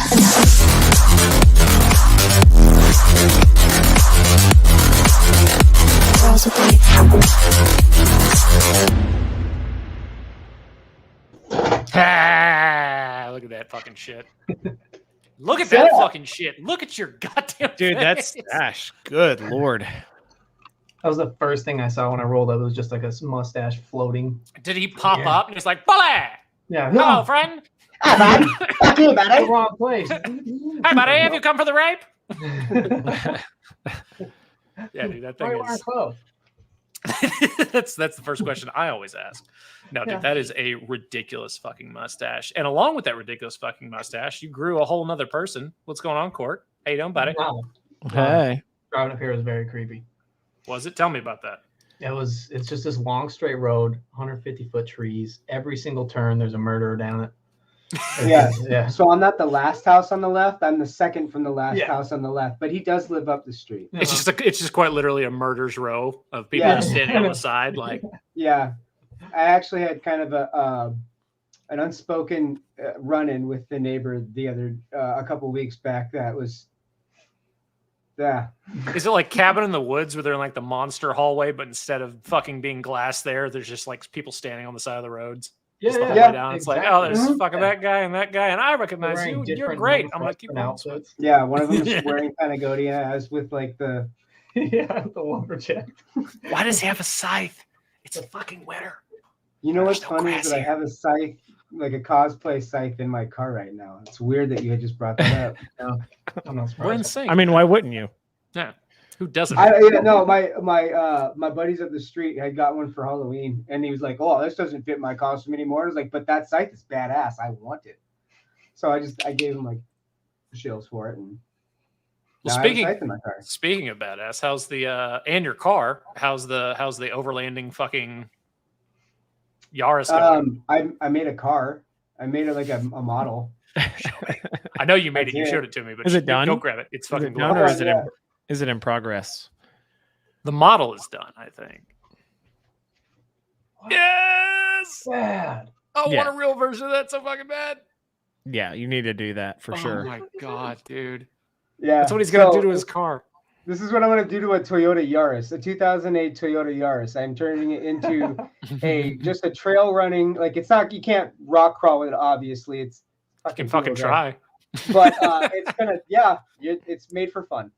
Look at that fucking shit. Look at that fucking shit. Look at your goddamn dude. face. That's good lord. That was the first thing I saw when I rolled up. It was just like a mustache floating. Did he pop up and he's like, "Bully! Yeah. Hello, friend. Hi, bud. Fuck you, buddy. The wrong place. Hey, buddy, have you come for the rape?" Yeah, dude, that thing is. That's the first question I always ask. No, dude, that is a ridiculous fucking mustache. And along with that ridiculous fucking mustache, you grew a whole nother person. What's going on, Cort? How you doing, buddy? Wow. Hey. Driving up here was very creepy. Was it? Tell me about that. It's just this long straight road, 150-foot trees. Every single turn, there's a murderer down it. Yeah. So I'm not the last house on the left. I'm the second from the last house on the left. But he does live up the street. It's just quite literally a murder's row of people just standing on the side, like. Yeah, I actually had kind of an unspoken run-in with the neighbor a couple weeks back. That was. Yeah. Is it like Cabin in the Woods where they're in like the monster hallway, but instead of fucking being glass there's just like people standing on the side of the roads? Just the whole way down. It's like, oh, there's fucking that guy, and I recognize you. You're great. I'm gonna keep outfits. Yeah, one of them is wearing Panagonia as with like the the lumberjack. Why does he have a scythe? It's fucking winter. You know what's funny is that I have a scythe, like a cosplay scythe in my car right now. It's weird that you had just brought that up. No, I'm not surprised. We're insane. I mean, why wouldn't you? Yeah. Who doesn't? My buddies up the street had got one for Halloween, and he was like, "Oh, this doesn't fit my costume anymore." I was like, "But that scythe is badass. I want it." So I gave him like shills for it, and well, speaking of badass, how's the and your car? How's the overlanding fucking Yaris going? I made a car. I made it like a model. I know you made it. You showed it to me, but is it done? Go grab it. It's fucking done, or is it in progress? The model is done, I think. What? Yes. Bad. I want a real version of that so fucking bad. Yeah, you need to do that for sure. Oh my god, dude. Yeah, that's what he's gonna do to his car. This is what I'm gonna do to a Toyota Yaris, a 2008 Toyota Yaris. I'm turning it into just a trail running. Like it's not, you can't rock crawl with it. Obviously, it's fucking try. But it's gonna, it's made for fun.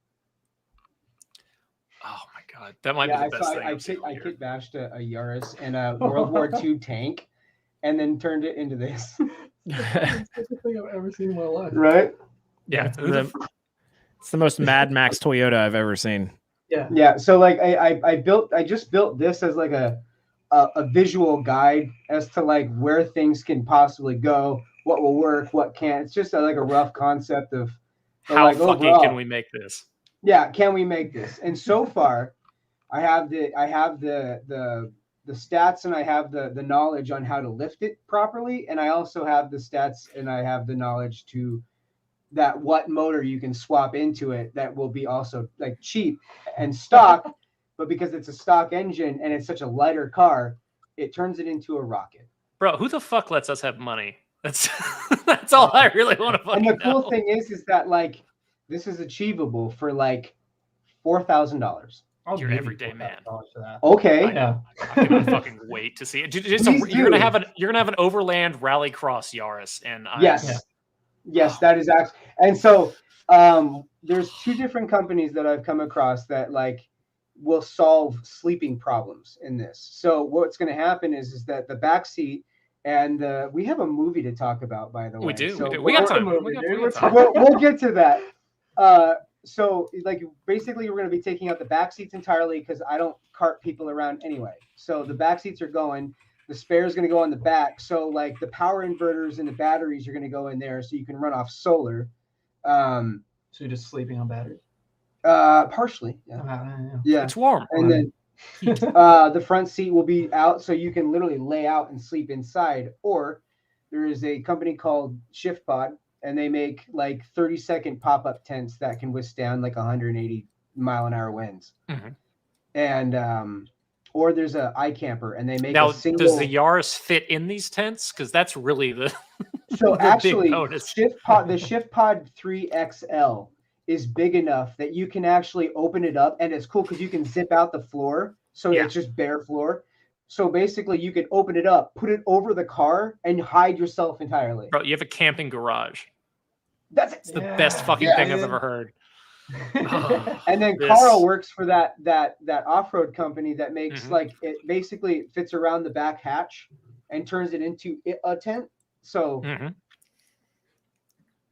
Oh my god, that might be the best thing. I kit bashed a Yaris and a World War II tank, and then turned it into this. It's the thing I've ever seen in my life. Right? Yeah, it's the most Mad Max Toyota I've ever seen. Yeah. So like I just built this as like a visual guide as to like where things can possibly go, what will work, what can't. It's just like a rough concept of how like, fucking overall, can we make this? Yeah, can we make this? And so far, I have the stats and I have the knowledge on how to lift it properly, and I also have the stats and I have the knowledge to that what motor you can swap into it that will be also like cheap and stock, but because it's a stock engine and it's such a lighter car, it turns it into a rocket. Bro, who the fuck lets us have money? That's all I really want to fucking know. And the cool thing is that like this is achievable for like $4,000. You're an everyday man. Okay. Yeah. I cannot fucking wait to see it. You're gonna have an overland rallycross Yaris, and yes, that is actually. And so there's two different companies that I've come across that like will solve sleeping problems in this. So what's going to happen is that the back seat and we have a movie to talk about, by the way. We do. So we got time. We'll get to that. So like basically we're going to be taking out the back seats entirely because I don't cart people around anyway. So the back seats are going. The spare is going to go on the back. So like the power inverters and the batteries are going to go in there so you can run off solar. So you're just sleeping on batteries? Partially. Yeah. It's warm. And then the front seat will be out so you can literally lay out and sleep inside. Or there is a company called Shift Pod, and they make like 30-second pop-up tents that can withstand like 180 mile-an-hour winds. Mm-hmm. And or there's a iCamper, and they make now, a single. does the Yaris fit in these tents? Because that's really the So the actually, big bonus. the ShiftPod 3 XL is big enough that you can actually open it up, and it's cool because you can zip out the floor, so it's just bare floor. So basically, you can open it up, put it over the car, and hide yourself entirely. Bro, you have a camping garage. It's the best fucking thing I've ever heard. And then Carl works for that off-road company that makes like it basically fits around the back hatch and turns it into a tent. So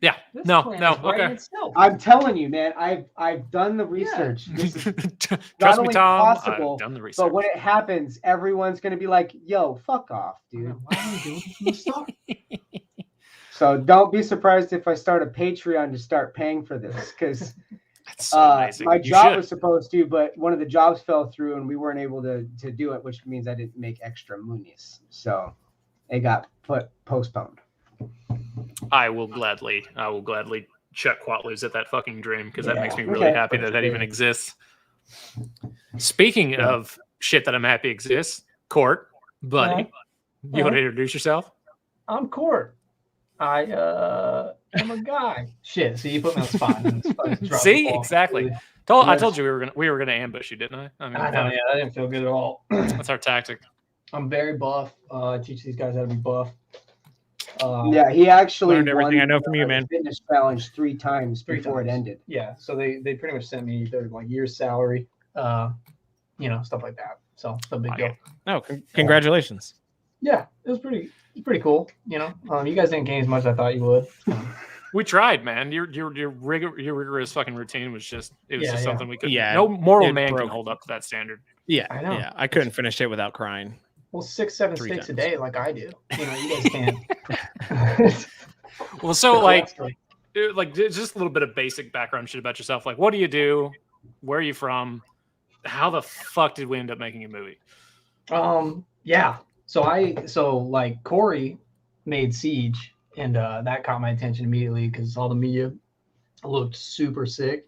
yeah, This no, plan no, is right in okay. itself. I'm telling you, man, I've done the research. This is not Trust me, only Tom. possible, I've done the research. but when it happens, everyone's gonna be like, "Yo, fuck off, dude." Why are we doing this from the start? So don't be surprised if I start a Patreon to start paying for this, because That's so amazing. my You job should. was supposed to, but one of the jobs fell through and we weren't able to do it, which means I didn't make extra moonies. So it got postponed. I will gladly chuck Quatloos at that fucking dream, because that makes me really happy that even exists. Speaking of shit that I'm happy exists, Cort, buddy, you want to introduce yourself? I'm Cort. I am a guy. Shit. So you put me on the spot. See, exactly. I told you we were gonna ambush you, didn't I? I mean, I know. Yeah, that didn't feel good at all. That's our tactic. I'm very buff. I teach these guys how to be buff. Yeah, he actually learned everything won I know from you, man. fitness challenge 3 times before it ended. Yeah, so they pretty much sent me their like year's salary, stuff like that. So it's no big deal. Oh, congratulations. Yeah, it was pretty cool. You guys didn't gain as much as I thought you would. We tried, man. Your rigorous fucking routine was just something we couldn't. Yeah, no mortal man can hold up to that standard. Yeah, I know. Yeah, I couldn't finish it without crying. Well, 6-7 steaks a day, like I do. You guys can't. Well, so like just a little bit of basic background shit about yourself. Like, what do you do? Where are you from? How the fuck did we end up making a movie? Yeah. So like Cory made Siege, and that caught my attention immediately because all the media looked super sick.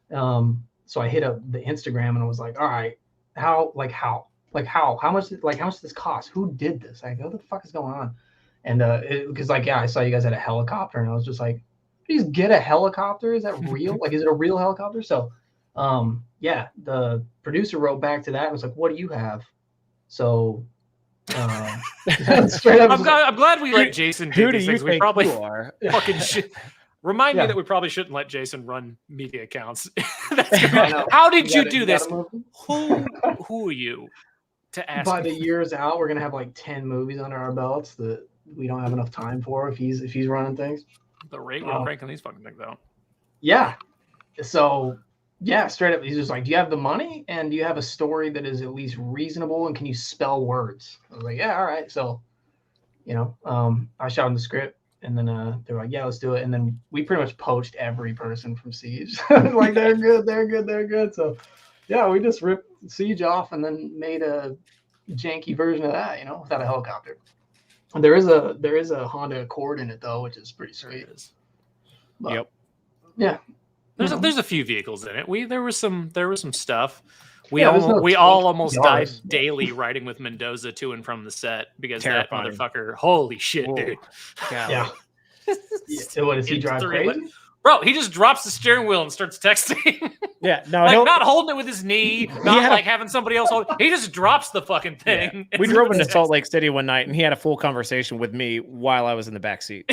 So I hit up the Instagram and I was like, all right, how much does this cost? Who did this? Like, what the fuck is going on? And because I saw you guys had a helicopter, and I was just like, please get a helicopter. Is that real? Like, is it a real helicopter? So, the producer wrote back to that and was like, what do you have? So, straight up, I'm glad we let Jason do these things. We probably are? fucking shit. Remind me that we probably shouldn't let Jason run media accounts. Yeah, how did you do this? Who are you to ask? By the year's out, we're gonna have like 10 movies under our belts that we don't have enough time for if he's running things. The rate we're cranking these fucking things out. Yeah. So straight up, he's just like, do you have the money and do you have a story that is at least reasonable and can you spell words? I was like, yeah, all right. So, I shot him the script. And then they were like, yeah, let's do it. And then we pretty much poached every person from Siege. Like, they're good. So, yeah, we just ripped Siege off and then made a janky version of that, without a helicopter. And there is a Honda Accord in it, though, which is pretty sweet. But, yep. Yeah. There's a few vehicles in it. There was some stuff. We Yeah, all almost died Yaris. daily riding with Mendoza to and from the set because Terrifying. that motherfucker. Holy shit, Whoa. dude! Yeah. So what does he drive crazy? Bro, he just drops the steering wheel and starts texting. Yeah, no, like not holding it with his knee, not like having somebody else hold it. He just drops the fucking thing. Yeah. We drove into Salt Lake City one night, and he had a full conversation with me while I was in the back seat,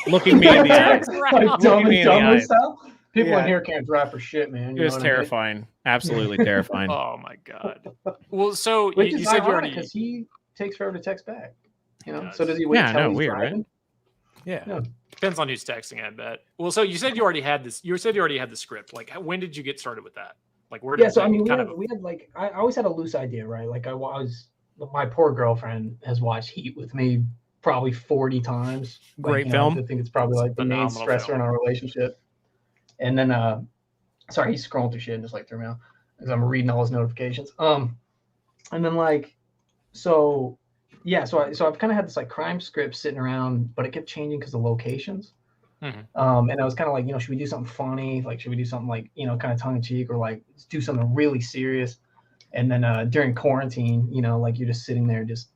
looking me in the eyes. Like dummy style? People in here can't drive for shit, man. It was terrifying. Absolutely terrifying. Oh my god. Well, so which you is said you ironic already because he takes forever to text back. So does he wait? Yeah, till he's weird, driving? right? Yeah. Depends on who's texting, I bet. Well, so you said you already had this. You said you already had the script. Like, when did you get started with that? Like, where? Yeah, so I mean, we had like I always had a loose idea, right? Like my poor girlfriend has watched Heat with me probably 40 times. Great film. I think it's probably like the main stressor in our relationship. And then, sorry, he's scrolling through shit and just like threw me out because I'm reading all his notifications. And then so I've kind of had this like crime script sitting around, but it kept changing because of locations. And I was kind of like, should we do something funny? Like, should we do something like, kind of tongue in cheek, or like do something really serious? And then during quarantine, you know, like you're just sitting there just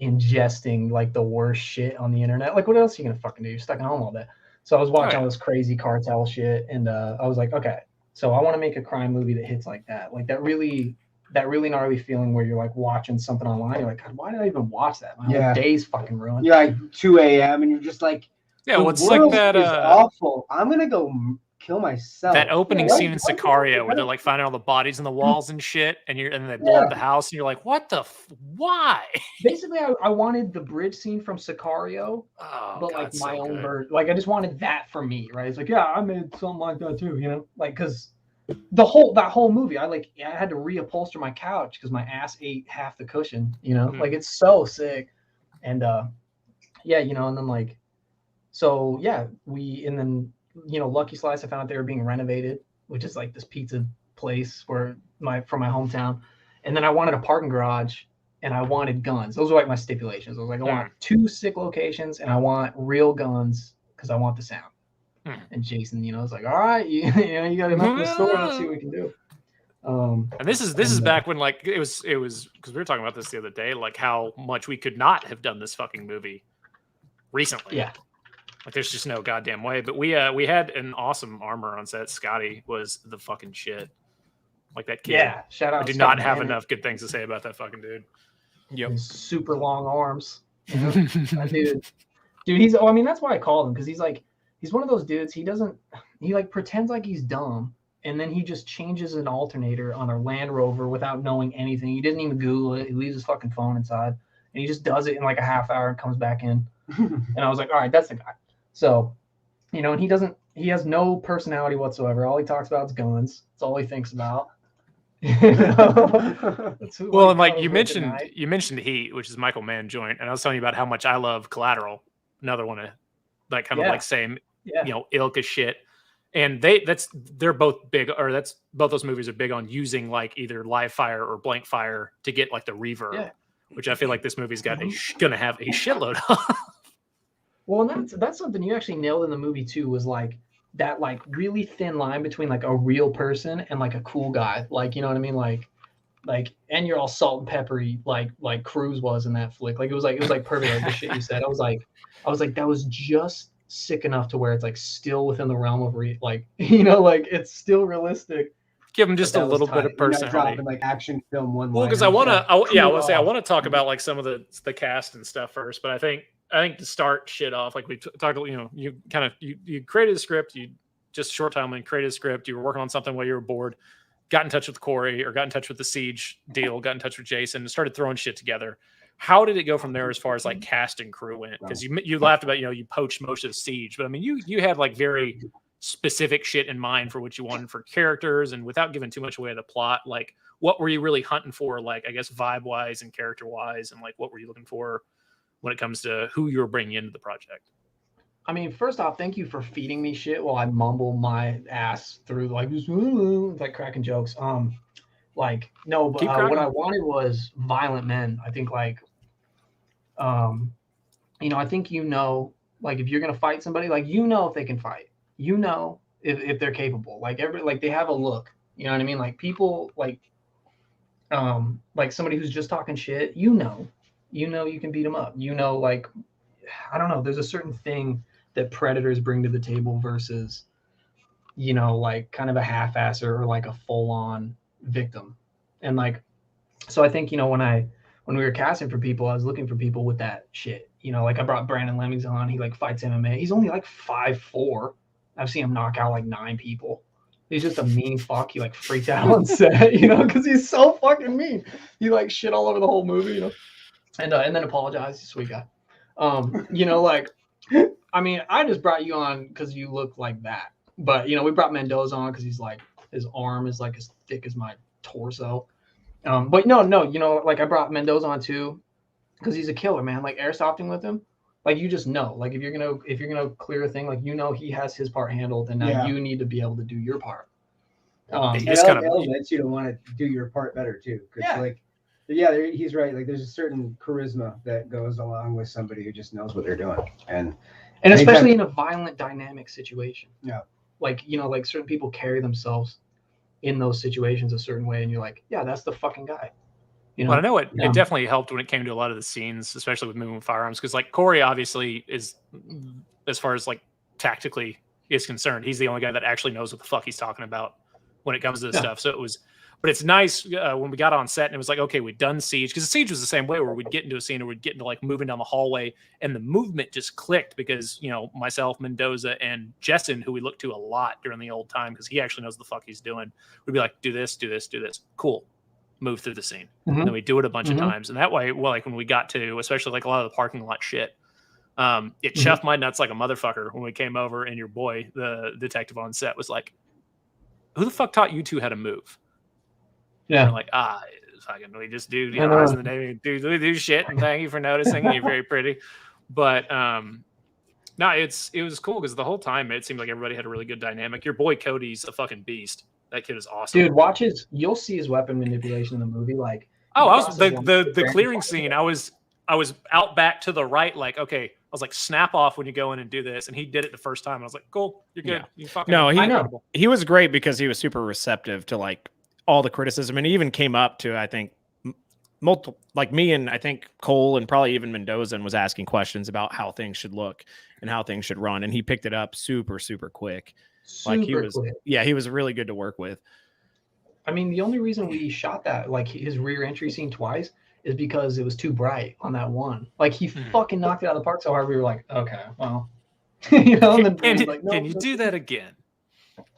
ingesting like the worst shit on the internet. Like what else are you gonna fucking do? You're stuck at home all day. So I was watching all this crazy cartel shit, and I was like, okay, so I want to make a crime movie that hits like that really gnarly feeling where you're like watching something online. You're like, God, why did I even watch that? My whole day's fucking ruined. You're like 2 a.m. and you're just like, yeah, the what's world like that? Is awful. I'm gonna go kill myself. That opening scene in Sicario where they're like finding all the bodies in the walls and shit, and then they blow up the house, and you're like, what the? Why? Basically, I wanted the bridge scene from Sicario, but like my own version. Like I just wanted that for me, right? It's like, yeah, I made something like that too, you know, like because that whole movie, I had to reupholster my couch because my ass ate half the cushion, you know, like it's so sick, and yeah, you know, and then like, so yeah, and then you know, Lucky Slice, I found out they were being renovated, which is like this pizza place from my hometown. And then I wanted a parking garage and I wanted guns. Those were like my stipulations. I was like, I want 2 sick locations and I want real guns because I want the sound. And Jason, you know, was like, all right, you know, you got enough in the store. Let's see what we can do. And this is back when like it was because we were talking about this the other day, like how much we could not have done this fucking movie recently. Yeah. Like there's just no goddamn way. But we had an awesome armor on set. Scotty was the fucking shit. Like that kid. Yeah, shout out. I do not have enough good things to say about that fucking dude. Yep. Super long arms. You know? Dude, he's. Oh, I mean, that's why I called him, because he's one of those dudes. He like pretends like he's dumb, and then he just changes an alternator on a Land Rover without knowing anything. He doesn't even Google it. He leaves his fucking phone inside, and he just does it in like a half hour and comes back in. And I was like, all right, that's the guy. So, you know, and he has no personality whatsoever. All he talks about is guns. That's all he thinks about. You know? Well, and like you mentioned Heat, which is Michael Mann joint, and I was telling you about how much I love Collateral, another one of like kind of like same you know, ilk of shit. And they're both big, or both those movies are big on using like either live fire or blank fire to get like the reverb, which I feel like this movie's got gonna have a shitload of. Well, and that's something you actually nailed in the movie too, was like that like really thin line between like a real person and like a cool guy. Like, you know what I mean? Like and you're all salt and peppery like Cruise was in that flick. Like it was like perfect, like the shit you said. I was like that was just sick enough to where it's like still within the realm of like, you know, like it's still realistic. Give him just a little bit of personality. Like action film one. Well, because I want to talk about like some of the cast and stuff first, but I think to start shit off, like we talked, you know, you created a script, you just short time and created a script, you were working on something while you were bored, got in touch with Cory or got in touch with the Siege deal, got in touch with Jason and started throwing shit together. How did it go from there as far as like cast and crew went? Because you laughed about, you know, you poached most of the Siege, but I mean, you had like very specific shit in mind for what you wanted for characters, and without giving too much away of the plot, like what were you really hunting for, like I guess vibe wise and character wise, and like what were you looking for when it comes to who you were bringing into the project? I mean, first off, thank you for feeding me shit while I mumble my ass through like cracking jokes. Like no, but what I wanted was violent men. I think like, you know, I think, you know, like if you're gonna fight somebody, like, you know, if they can fight, you know, if they're capable, like they have a look, you know what I mean? Like people like somebody who's just talking shit, you know, you can beat them up, you know, like, I don't know, there's a certain thing that predators bring to the table versus, you know, like kind of a half-asser or like a full-on victim. And like, so I think, you know, when we were casting for people, I was looking for people with that shit, you know, like I brought Brandon Lemmings on, he like fights MMA, he's only like 5'4". I've seen him knock out like 9 people. He's just a mean fuck. He like freaked out on set, you know, because he's so fucking mean. He like shit all over the whole movie, you know, and then apologized. He's a sweet guy. You know, like, I mean, I just brought you on because you look like that. But, you know, we brought Mendoza on because he's like, his arm is like as thick as my torso. But no, you know, like I brought Mendoza on too because he's a killer, man. Like airsofting with him, like you just know, like if you're gonna clear a thing, like, you know, he has his part handled, and now you need to be able to do your part. It elements you to want to do your part better too, because like, he's right. Like there's a certain charisma that goes along with somebody who just knows what they're doing, and especially in a violent dynamic situation. Yeah, like, you know, like certain people carry themselves in those situations a certain way, and you're like, yeah, that's the fucking guy. You know? Well, I know it definitely helped when it came to a lot of the scenes, especially with moving firearms, because like Cory obviously is, as far as like tactically is concerned, he's the only guy that actually knows what the fuck he's talking about when it comes to this stuff. So it was, but it's nice when we got on set and it was like, okay, we'd done Siege, because the Siege was the same way, where we'd get into a scene or we'd get into like moving down the hallway, and the movement just clicked because, you know, myself, Mendoza, and Jessen, who we looked to a lot during the old time because he actually knows the fuck he's doing, we'd be like, do this, do this, do this. Cool. Move through the scene. And then we do it a bunch of times. And that way, well, like when we got to, especially like a lot of the parking lot shit, it chuffed my nuts like a motherfucker when we came over, and your boy, the detective on set, was like, who the fuck taught you two how to move? Yeah. And we're like, fucking, we just do, you know, in the day, do shit, and thank you for noticing, and you're very pretty. But no, it was cool because the whole time it seemed like everybody had a really good dynamic. Your boy Cody's a fucking beast. That kid is awesome. Dude, watch his. You'll see his weapon manipulation in the movie. Like, I was the clearing scene. I was out back to the right. Like, okay, I was like, snap off when you go in and do this, and he did it the first time. I was like, cool, you're good. Yeah. You fucking he was great because he was super receptive to like all the criticism, and he even came up to, I think, multiple, like me and I think Cole and probably even Mendoza, and was asking questions about how things should look and how things should run, and he picked it up super quick. Like he was, he was really good to work with. I mean, the only reason we shot that, like his rear entry scene twice, is because it was too bright on that one. Like he fucking knocked it out of the park so hard. We were like, okay, well, you know. And then like, no, can you do that again?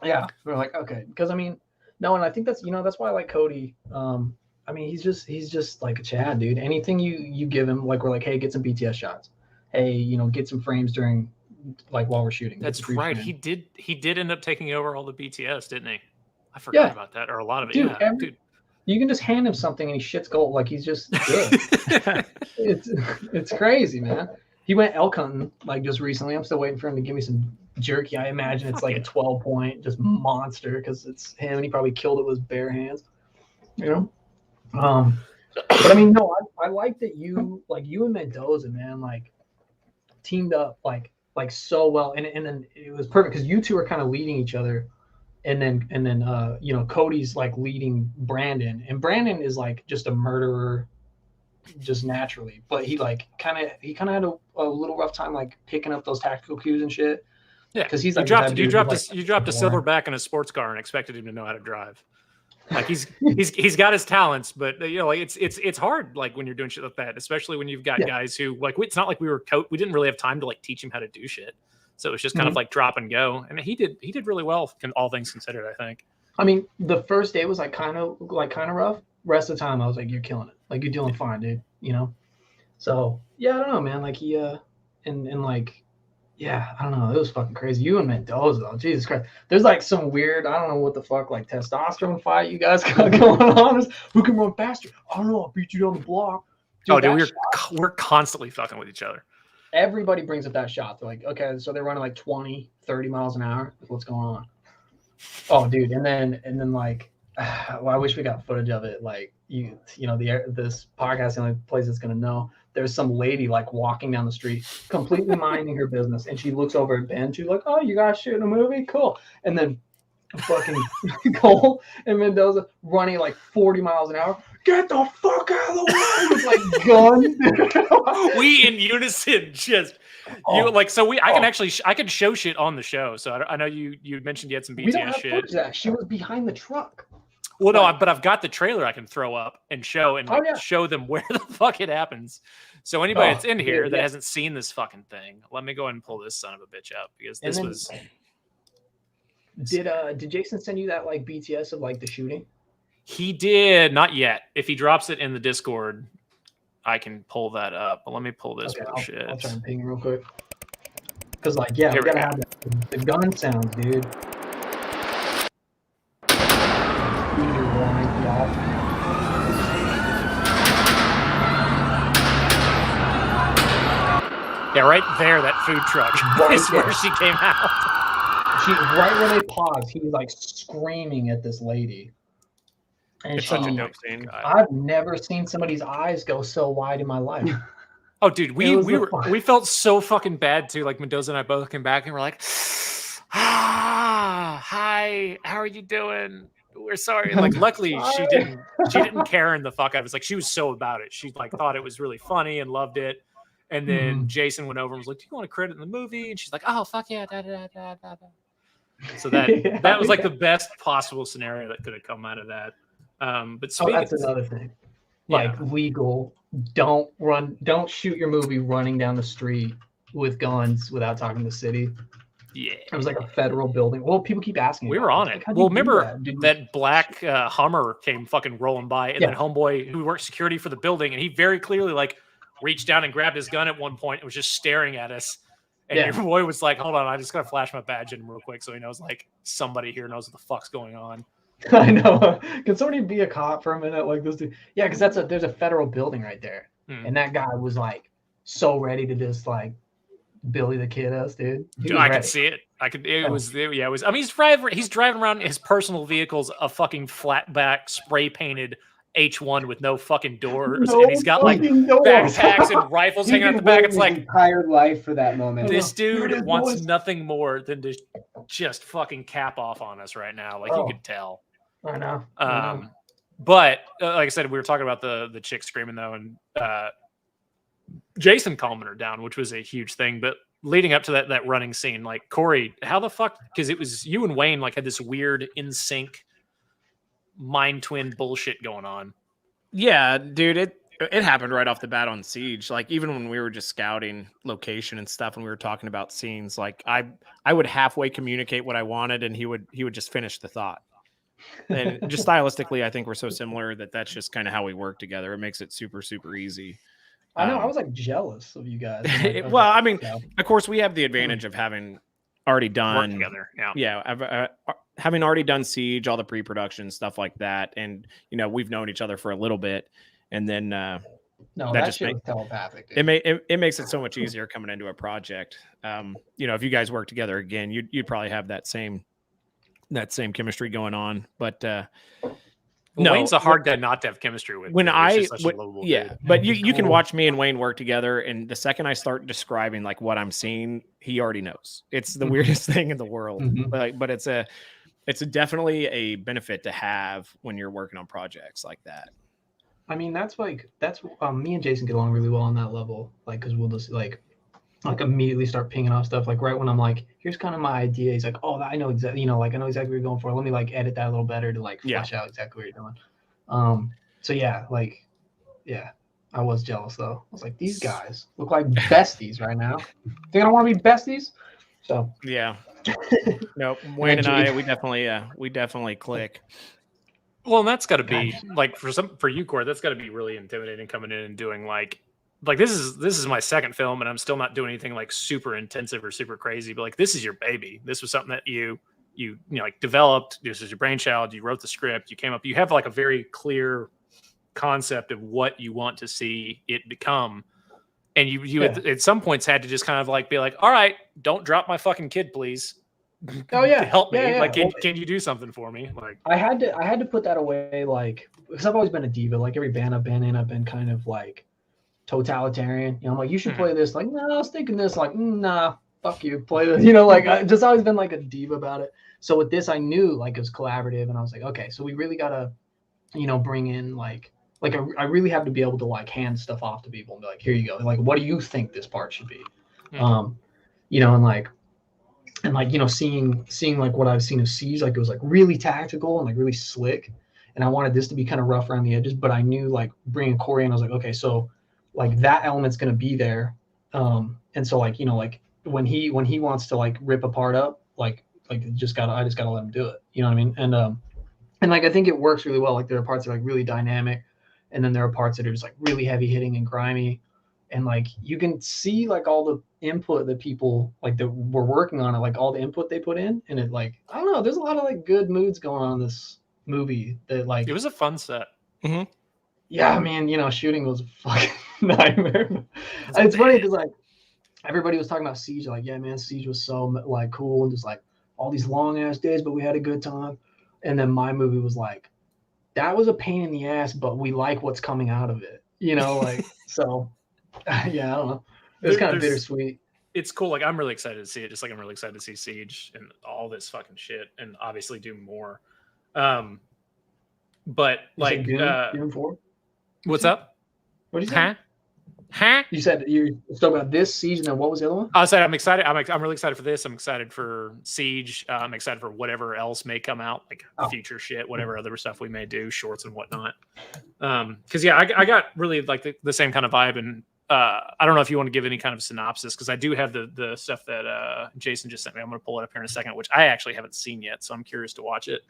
Yeah, we're like, okay, because I mean, no, and I think that's, you know, that's why I like Cody. I mean, he's just like a Chad, dude. Anything you give him, like we're like, hey, get some BTS shots. Hey, you know, get some frames during, like while we're shooting. That's right. He did end up taking over all the BTS, didn't he? I forgot about that, or a lot of it. Dude, dude, you can just hand him something and he shits gold. Like he's just good. it's crazy, man. He went elk hunting like just recently. I'm still waiting for him to give me some jerky. I imagine it's like a 12-point just monster because it's him, and he probably killed it with his bare hands. You know. But I mean, no, I like that you and Mendoza, man, like teamed up like so well, and then it was perfect because you two are kind of leading each other, and then you know, Cody's like leading Brandon, and Brandon is like just a murderer just naturally, but he kind of had a little rough time like picking up those tactical cues and shit. Yeah, because he's like, you dropped a silverback in a sports car and expected him to know how to drive. Like he's got his talents, but you know, like it's hard like when you're doing shit like that, especially when you've got guys who like, it's not like we didn't really have time to like teach him how to do shit, so it was just kind of like drop and go, and he did really well, all things considered, I think. I mean, the first day was like kind of rough. Rest of the time, I was like, you're killing it. Like, you're doing fine, dude. You know? So, yeah, I don't know, man. Like, he, and like, yeah, I don't know. It was fucking crazy. You and Mendoza, though. Jesus Christ. There's like some weird, I don't know what the fuck, like testosterone fight you guys got going on. Who can run faster? I don't know. I'll beat you down the block. Dude, we're constantly fucking with each other. Everybody brings up that shot. They're like, okay, so they're running like 20, 30 miles an hour. What's going on? Oh, dude. And then like, well, I wish we got footage of it. Like you know, this podcast, the only place it's gonna know. There's some lady like walking down the street, completely minding her business, and she looks over at Ben. She's like, "Oh, you guys shooting a movie? Cool." And then fucking Cole and Mendoza running like 40 miles an hour. Get the fuck out of the way! With like guns. We in unison just. You like, so I can show shit on the show. So I know you mentioned you had some BTS shit. She was behind the truck. Well, no, but I've got the trailer I can throw up and show show them where the fuck it happens. So anybody that's in here that hasn't seen this fucking thing, let me go ahead and pull this son of a bitch up, because this was. Did Jason send you that like BTS of like the shooting? He did not yet. If he drops it in the Discord, I can pull that up. But let me pull this shit. I'll try and ping real quick. Because like, yeah, we gotta have the gun sounds, dude. Yeah, right there, that food truck is where she came out. Right where they paused, he was like screaming at this lady. And it's such a dope scene. I've never seen somebody's eyes go so wide in my life. Oh, dude, we felt so fucking bad too. Like Mendoza and I both came back and we're like, hi, how are you doing? we're sorry. Like, luckily she didn't Karen the fuck out of it. Like, she was so about it. She like thought it was really funny and loved it. And then Jason went over and was like, "Do you want a credit in the movie?" And she's like, "Oh, fuck yeah." Da, da, da, da, da. So that was like the best possible scenario that could have come out of that. But that's another thing. Like legal, don't shoot your movie running down the street with guns without talking to the city. Yeah, it was like a federal building. Well, people keep asking. We were on it. Well, remember that black Hummer came fucking rolling by, and then homeboy who worked security for the building, and he very clearly like reached down and grabbed his gun at one point and was just staring at us. And your boy was like, "Hold on, I just gotta flash my badge in real quick," so he knows like somebody here knows what the fuck's going on. I know. Can somebody be a cop for a minute like this dude? Yeah, because there's a federal building right there, and that guy was like so ready to just like Billy the Kid us, dude. I could see it. It was. I mean, he's driving around his personal vehicles, a fucking flatback spray painted H1 with no fucking doors, and he's got like backpacks and rifles hanging out the back. It's like entire life for that moment. This dude wants nothing more than to just fucking cap off on us right now. Like you could tell. I know. But like I said, we were talking about the chick screaming though, and Jason calming her down, which was a huge thing. But leading up to that running scene, like Cory, how the fuck? Because it was you and Wayne like had this weird in sync mind twin bullshit going on. Yeah, dude, it happened right off the bat on Siege. Like even when we were just scouting location and stuff, and we were talking about scenes, like I would halfway communicate what I wanted, and he would just finish the thought. And just stylistically, I think we're so similar that's just kind of how we work together. It makes it super, super easy. I know. I was like jealous of you guys. Well, I mean, of course, we have the advantage of having already done together. Having already done Siege, all the pre-production stuff like that, and we've known each other for a little bit, and then that just makes telepathic. It makes it so much easier coming into a project. If you guys work together again, you'd probably have that same chemistry going on. But Wayne's a hard guy not to have chemistry with. But you can watch me and Wayne work together, and the second I start describing like what I'm seeing, he already knows. It's the weirdest thing in the world. But it's definitely a benefit to have when you're working on projects like that. I mean, that's me and Jason get along really well on that level. Like, because we'll just like immediately start pinging off stuff. Like right when I'm like, here's kind of my idea. He's like, oh, I know exactly, I know exactly what you're going for. Let me like edit that a little better to like flesh out exactly what you're doing. I was jealous though. I was like, these guys look like besties right now. Think I don't want to be besties? So yeah. No, Wayne and I, we definitely click. Well, and that's got to be like for you, Cort, that's got to be really intimidating coming in and doing like this is my second film, and I'm still not doing anything like super intensive or super crazy. But like this is your baby. This was something that you like developed. This is your brainchild. You wrote the script. You have like a very clear concept of what you want to see it become. And you at some points had to just kind of like be like, all right, don't drop my fucking kid, please. Oh yeah, help me. Yeah. Like, can you do something for me? Like, I had to put that away, like, because I've always been a diva. Like every band I've been in, I've been kind of like totalitarian. I'm like, you should play this. Like, no, I was thinking this. Like, nah, fuck you, play this. Like I just always been like a diva about it. So with this, I knew like it was collaborative, and I was like, okay, so we really gotta, bring in like I really have to be able to like hand stuff off to people and be like, here you go. Like, what do you think this part should be? Seeing like what I've seen of Siege, like it was like really tactical and like really slick. And I wanted this to be kind of rough around the edges, but I knew like bringing Cory in, I was like, okay, so like that element's going to be there. And so like, like when he wants to like rip a part up, like I just gotta let him do it. You know what I mean? And like, I think it works really well. Like there are parts that are like really dynamic, and then there are parts that are just like really heavy hitting and grimy. And like, you can see like all the input that people like that were working on it, like all the input they put in. And it like, I don't know, there's a lot of like good moods going on in this movie that like, it was a fun set. Mm-hmm. Yeah, man, shooting was a fucking nightmare. It's funny because like everybody was talking about Siege, like, yeah, man, Siege was so like cool and just like all these long ass days, but we had a good time. And then my movie was like, that was a pain in the ass, but we like what's coming out of it, like, so yeah, I don't know. It's kind of bittersweet. It's cool. Like, I'm really excited to see it. Just like I'm really excited to see Siege and all this fucking shit, and obviously do more. But like, Dune 4? What's up? What did you say? Huh? You said you talking about this Siege, and then what was the other one? I said I'm excited. I'm really excited for this. I'm excited for Siege. I'm excited for whatever else may come out, like future shit, whatever other stuff we may do, shorts and whatnot. Because I got really like the same kind of vibe, and I don't know if you want to give any kind of synopsis, because I do have the stuff that Jason just sent me. I'm going to pull it up here in a second, which I actually haven't seen yet, so I'm curious to watch it.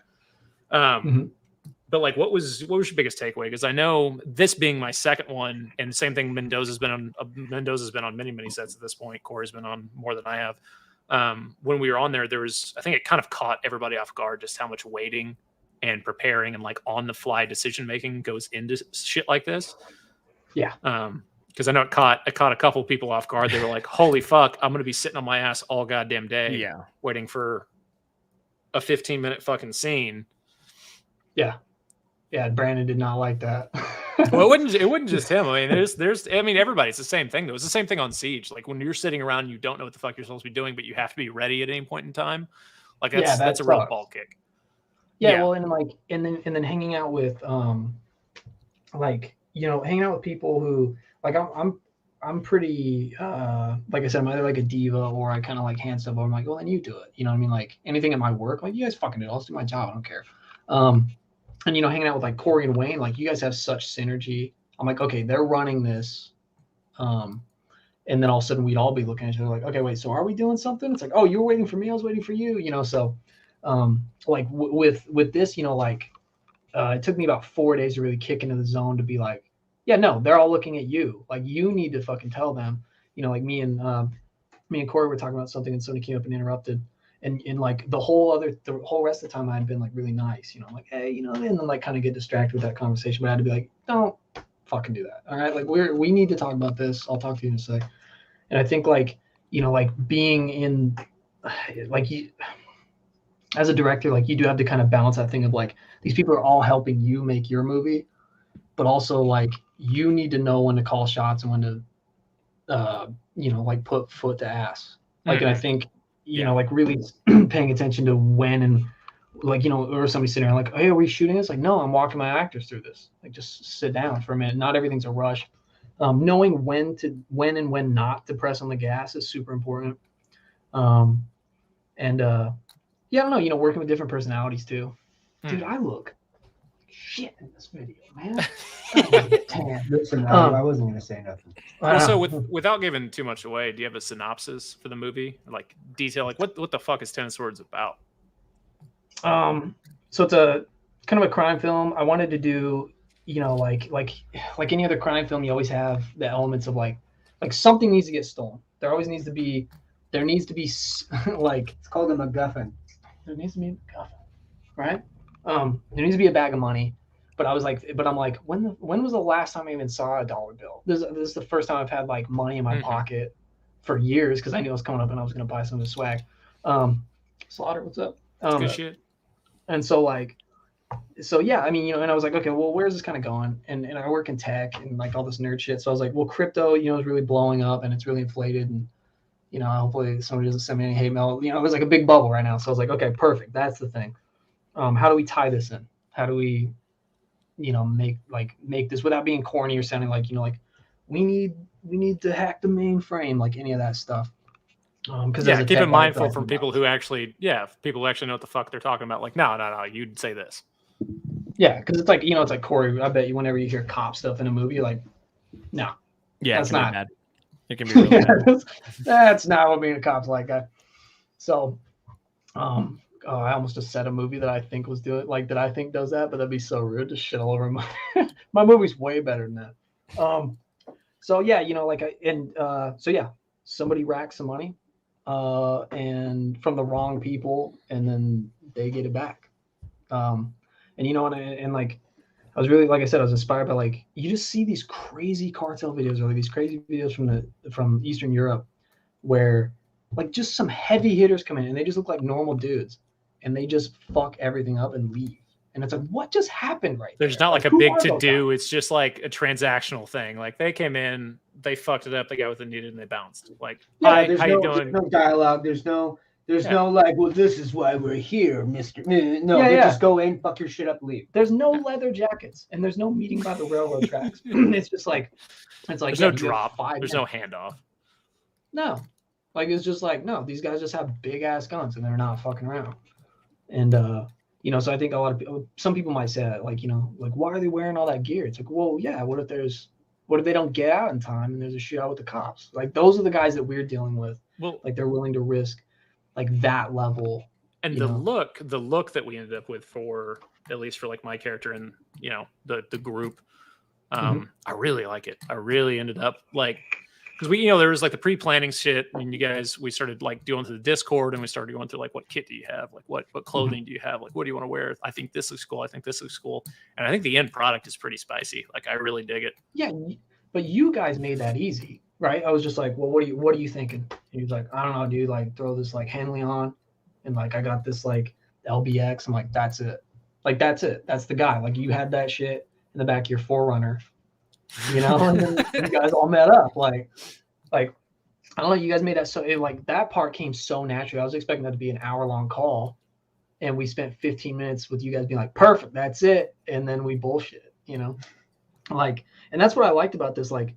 But like, what was your biggest takeaway? Because I know this being my second one, and same thing. Mendoza's been on many sets at this point. Cory's been on more than I have. When we were on there was, I think it kind of caught everybody off guard just how much waiting and preparing and like on the fly decision making goes into shit like this. Yeah. Because I know it caught a couple people off guard. They were like, "Holy fuck, I'm gonna be sitting on my ass all goddamn day, waiting for a 15-minute fucking scene." Yeah, Brandon did not like that. Well, it wouldn't just him. I mean, there's everybody. It's the same thing though. It's the same thing on Siege. Like when you're sitting around, you don't know what the fuck you're supposed to be doing, but you have to be ready at any point in time. Like that's a real ball kick. Yeah, well, and like and then hanging out with like, you know, hanging out with people who like I'm pretty like I said, I'm either like a diva or I kind of like hand stuff over. I'm like, well, then you do it. You know what I mean? Like anything at my work, like you guys fucking do it. I'll just do my job. I don't care. And, you know, hanging out with like Cory and Wayne, like you guys have such synergy. I'm like, okay, they're running this. And then all of a sudden we'd all be looking at each other like, okay, wait, so are we doing something? It's like, oh, you were waiting for me. I was waiting for you, you know? So like with this, you know, like it took me about 4 days to really kick into the zone to be like, yeah, no, they're all looking at you. Like you need to fucking tell them, you know, like me and Cory were talking about something and somebody came up and interrupted. And like the whole rest of the time I'd been like really nice, you know, like, hey, you know, and then like kind of get distracted with that conversation, but I had to be like, don't fucking do that. All right. Like we need to talk about this. I'll talk to you in a sec. And I think like, you know, like being in like you as a director, like you do have to kind of balance that thing of like, these people are all helping you make your movie, but also like you need to know when to call shots and when to, you know, like put foot to ass. Like, and I think, you know, like really paying attention to when and like, you know, or somebody sitting around like, hey, are we shooting this? Like, no, I'm walking my actors through this. Like, just sit down for a minute. Not everything's a rush. Knowing when and when not to press on the gas is super important. Yeah, I don't know, you know, working with different personalities too. Dude, I look shit in this video, man. Listen, I wasn't going to say nothing. Well, so without giving too much away, do you have a synopsis for the movie? Like detail, like what the fuck is 10 Swords about? So it's a kind of a crime film. I wanted to do, you know, like any other crime film, you always have the elements of like something needs to get stolen. There needs to be like, it's called a MacGuffin. There needs to be a MacGuffin, right? There needs to be a bag of money. But I'm like, when was the last time I even saw a dollar bill? This is the first time I've had like money in my pocket for years, because I knew it was coming up and I was going to buy some of the swag. Slaughter, what's up? Good shit. And so yeah, I mean, you know, and I was like, okay, well, where's this kind of going? And I work in tech and like all this nerd shit. So I was like, well, crypto, you know, is really blowing up and it's really inflated, and you know, hopefully somebody doesn't send me any hate mail. You know, it was like a big bubble right now. So I was like, okay, perfect. That's the thing. How do we tie this in? How do we, you know, make this without being corny or sounding like, you know, like we need to hack the mainframe, like any of that stuff. Because keep it mindful from people who actually know what the fuck they're talking about. Like, no, you'd say this. Yeah, because it's like, you know, it's like Cory. I bet you whenever you hear cop stuff in a movie, you're like, no, yeah, that's not bad. It can be really bad. That's not what being a cop's like. So, I almost just said a movie that I think was doing like that I think does that, but that'd be so rude to shit all over my movie's way better than that. So yeah, you know, like so yeah, somebody racks some money and from the wrong people, and then they get it back. And you know, and like I was really, like I said, I was inspired by like, you just see these crazy cartel videos or like these crazy videos from Eastern Europe where like just some heavy hitters come in and they just look like normal dudes and they just fuck everything up and leave. And it's like, what just happened right There's there? not like a big to do. It's just like a transactional thing. Like they came in, they fucked it up, they got what they needed, and they bounced. Like, yeah, hi, how you doing? There's no dialogue. There's no There's no like, well, this is why we're here, Mister. No, just go in, fuck your shit up, leave. There's no leather jackets, and there's no meeting by the railroad tracks. It's just like, there's no drop. There's no handoff. No, like it's just like, no, these guys just have big ass guns, and they're not fucking around. And so I think a lot of people, some people might say that, like, like, why are they wearing all that gear? It's like, well, yeah, what if they don't get out in time and there's a shootout with the cops? Like, those are the guys that we're dealing with. Well, like, they're willing to risk like that level. And the look that we ended up with, for at least for like my character and the group, I really like it. I really ended up like, because we there was like the pre-planning shit, and we started like doing through the Discord, and we started going through like, what kit do you have, like what clothing do you have, like what do you want to wear? I think this looks cool. And I think the end product is pretty spicy. Like, I really dig it. Yeah, but you guys made that easy, right? I was just like, well, what are you thinking? And he was like, I don't know, dude. Like, throw this like Henley on, and like I got this like LBX. I'm like, that's it. Like, that's it. That's the guy. Like, you had that shit in the back of your 4Runner, and then you guys all met up. Like I don't know. You guys made that that part came so naturally. I was expecting that to be an hour-long call, and we spent 15 minutes with you guys being like, perfect, that's it, and then we bullshit, like, and that's what I liked about this. Like,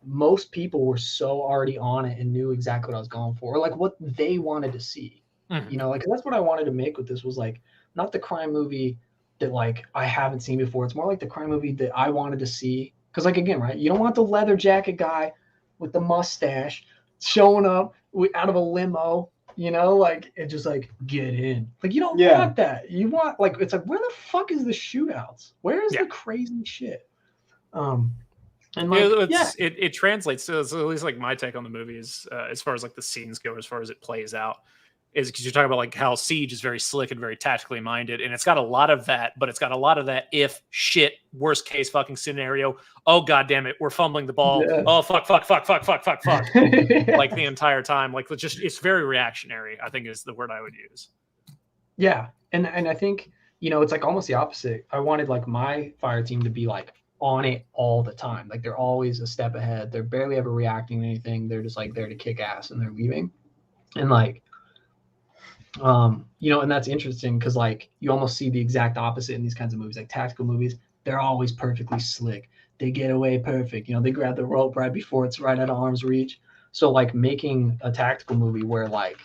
most people were so already on it and knew exactly what I was going for, or like what they wanted to see. Like, that's what I wanted to make with this, was like not the crime movie that like I haven't seen before. It's more like the crime movie that I wanted to see. Because, like, again, right, you don't want the leather jacket guy with the mustache showing up out of a limo, like, it just like, get in. Like, you don't want that. You want, like, it's like, where the fuck is the shootouts? Where is the crazy shit? And like, it translates to, at least like my take on the movie is, as far as like the scenes go, as far as it plays out, is because you're talking about like how Siege is very slick and very tactically minded, and it's got a lot of that, but it's got a lot of that if shit, worst case fucking scenario. Oh, God damn it, we're fumbling the ball. Yeah. Oh, fuck. Like, the entire time. Like, it's very reactionary, I think is the word I would use. Yeah. And I think, it's like almost the opposite. I wanted like my fire team to be like on it all the time. Like, they're always a step ahead. They're barely ever reacting to anything. They're just like there to kick ass, and they're leaving. And like, and that's interesting because like you almost see the exact opposite in these kinds of movies, like tactical movies. They're always perfectly slick. They get away perfect. They grab the rope right before it's right out of arm's reach. So like making a tactical movie where like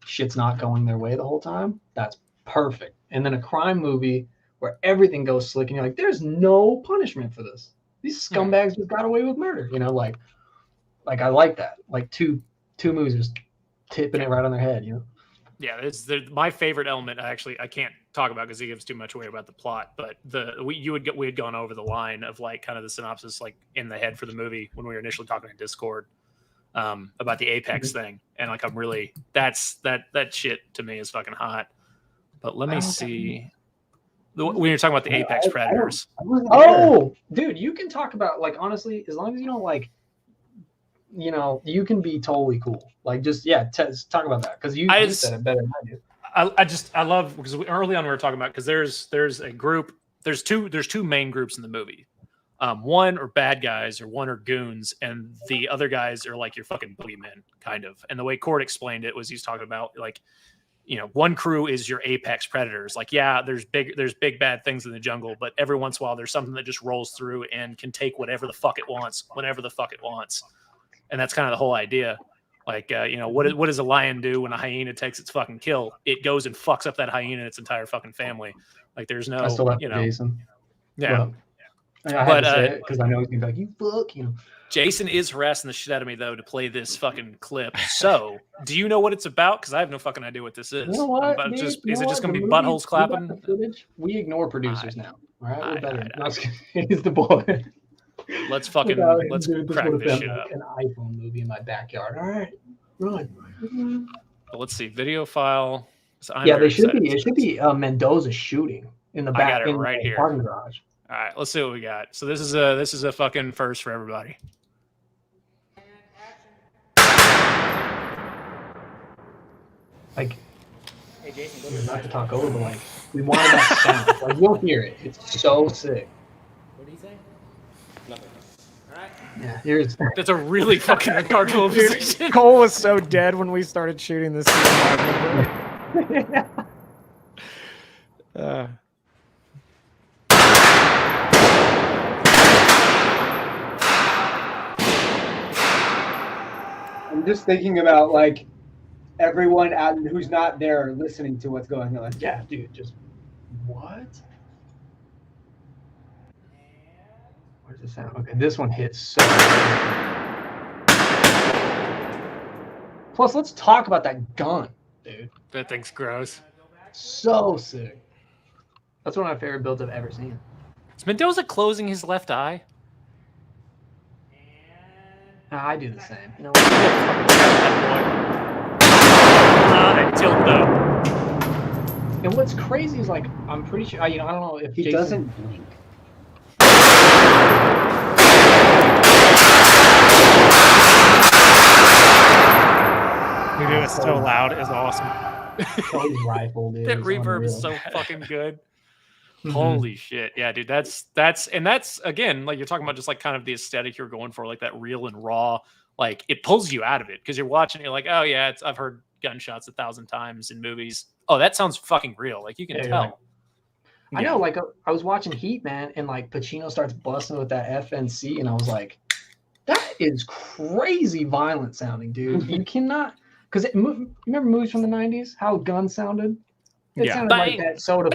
shit's not going their way the whole time, that's perfect. And then a crime movie where everything goes slick and you're like, there's no punishment for this. These scumbags just got away with murder. Like I like that. Like two movies just tipping it right on their head. Yeah, it's my favorite element. I can't talk about because it gives too much away about the plot. But we had gone over the line of like kind of the synopsis like in the head for the movie when we were initially talking in Discord about the Apex thing, and like I'm really that shit to me is fucking hot. But let me see when you're talking about the Apex Predators. Oh, dude, you can talk about like honestly, as long as you don't like. You can be totally cool. Like, just talk about that because you said it better than I do. I love because early on we were talking about because there's a group, there's two main groups in the movie. One are bad guys or one are goons, and the other guys are like your fucking boogeymen, kind of. And the way Cort explained it was he's talking about like, one crew is your apex predators. Like, yeah, there's big bad things in the jungle, but every once in a while there's something that just rolls through and can take whatever the fuck it wants, whenever the fuck it wants. And that's kind of the whole idea. Like, what does a lion do when a hyena takes its fucking kill? It goes and fucks up that hyena and its entire fucking family. Like, there's no, I still have Jason. Yeah. Well, I had to say it because I know he's gonna be like, you fuck, Jason is harassing the shit out of me though to play this fucking clip. So, do you know what it's about? Because I have no fucking idea what this is. You know what? Is it just gonna be buttholes clapping? We ignore producers now. All right, we're better. It's the boy. Let's crack this shit up. An iPhone movie in my backyard. All right, run. Let's see, video file. It should be Mendoza shooting in the back. I got it right here. Parking garage. All right, let's see what we got. So this is a fucking first for everybody. Like, hey Jason, not to talk over, but like we wanted that sound. Like you'll hear it. It's so sick. What did he say? Nothing. All Yeah, here's That's a really fucking uncomfortable position. Cole was so dead when we started shooting this scene. I remember. I'm just thinking about like everyone out who's not there listening to what's going on. Yeah, dude, just what? Where's the sound? Okay, this one hits so good. Plus, let's talk about that gun, dude. That thing's gross. So sick. That's one of my favorite builds I've ever seen. Is Mendoza closing his left eye? I do the same. You know Tilt though. And what's crazy is like I'm pretty sure I don't know if He Jason doesn't blink. Dude, it was so loud. It was awesome. Cody's rifle, dude. That is reverb is unreal. so fucking good. Mhm. Holy shit. Yeah, dude. That's again, like you're talking about just like kind of the aesthetic you're going for, like that real and raw. Like it pulls you out of it because you're watching, you're like, oh yeah, I've heard gunshots 1,000 times in movies. Oh, that sounds fucking real. Like you can tell. Like, I know, like I was watching Heat, man, and like Pacino starts busting with that FNC, and I was like, that is crazy violent sounding, dude. You cannot, because remember movies from the 90s, how guns sounded? It sounded like that soda,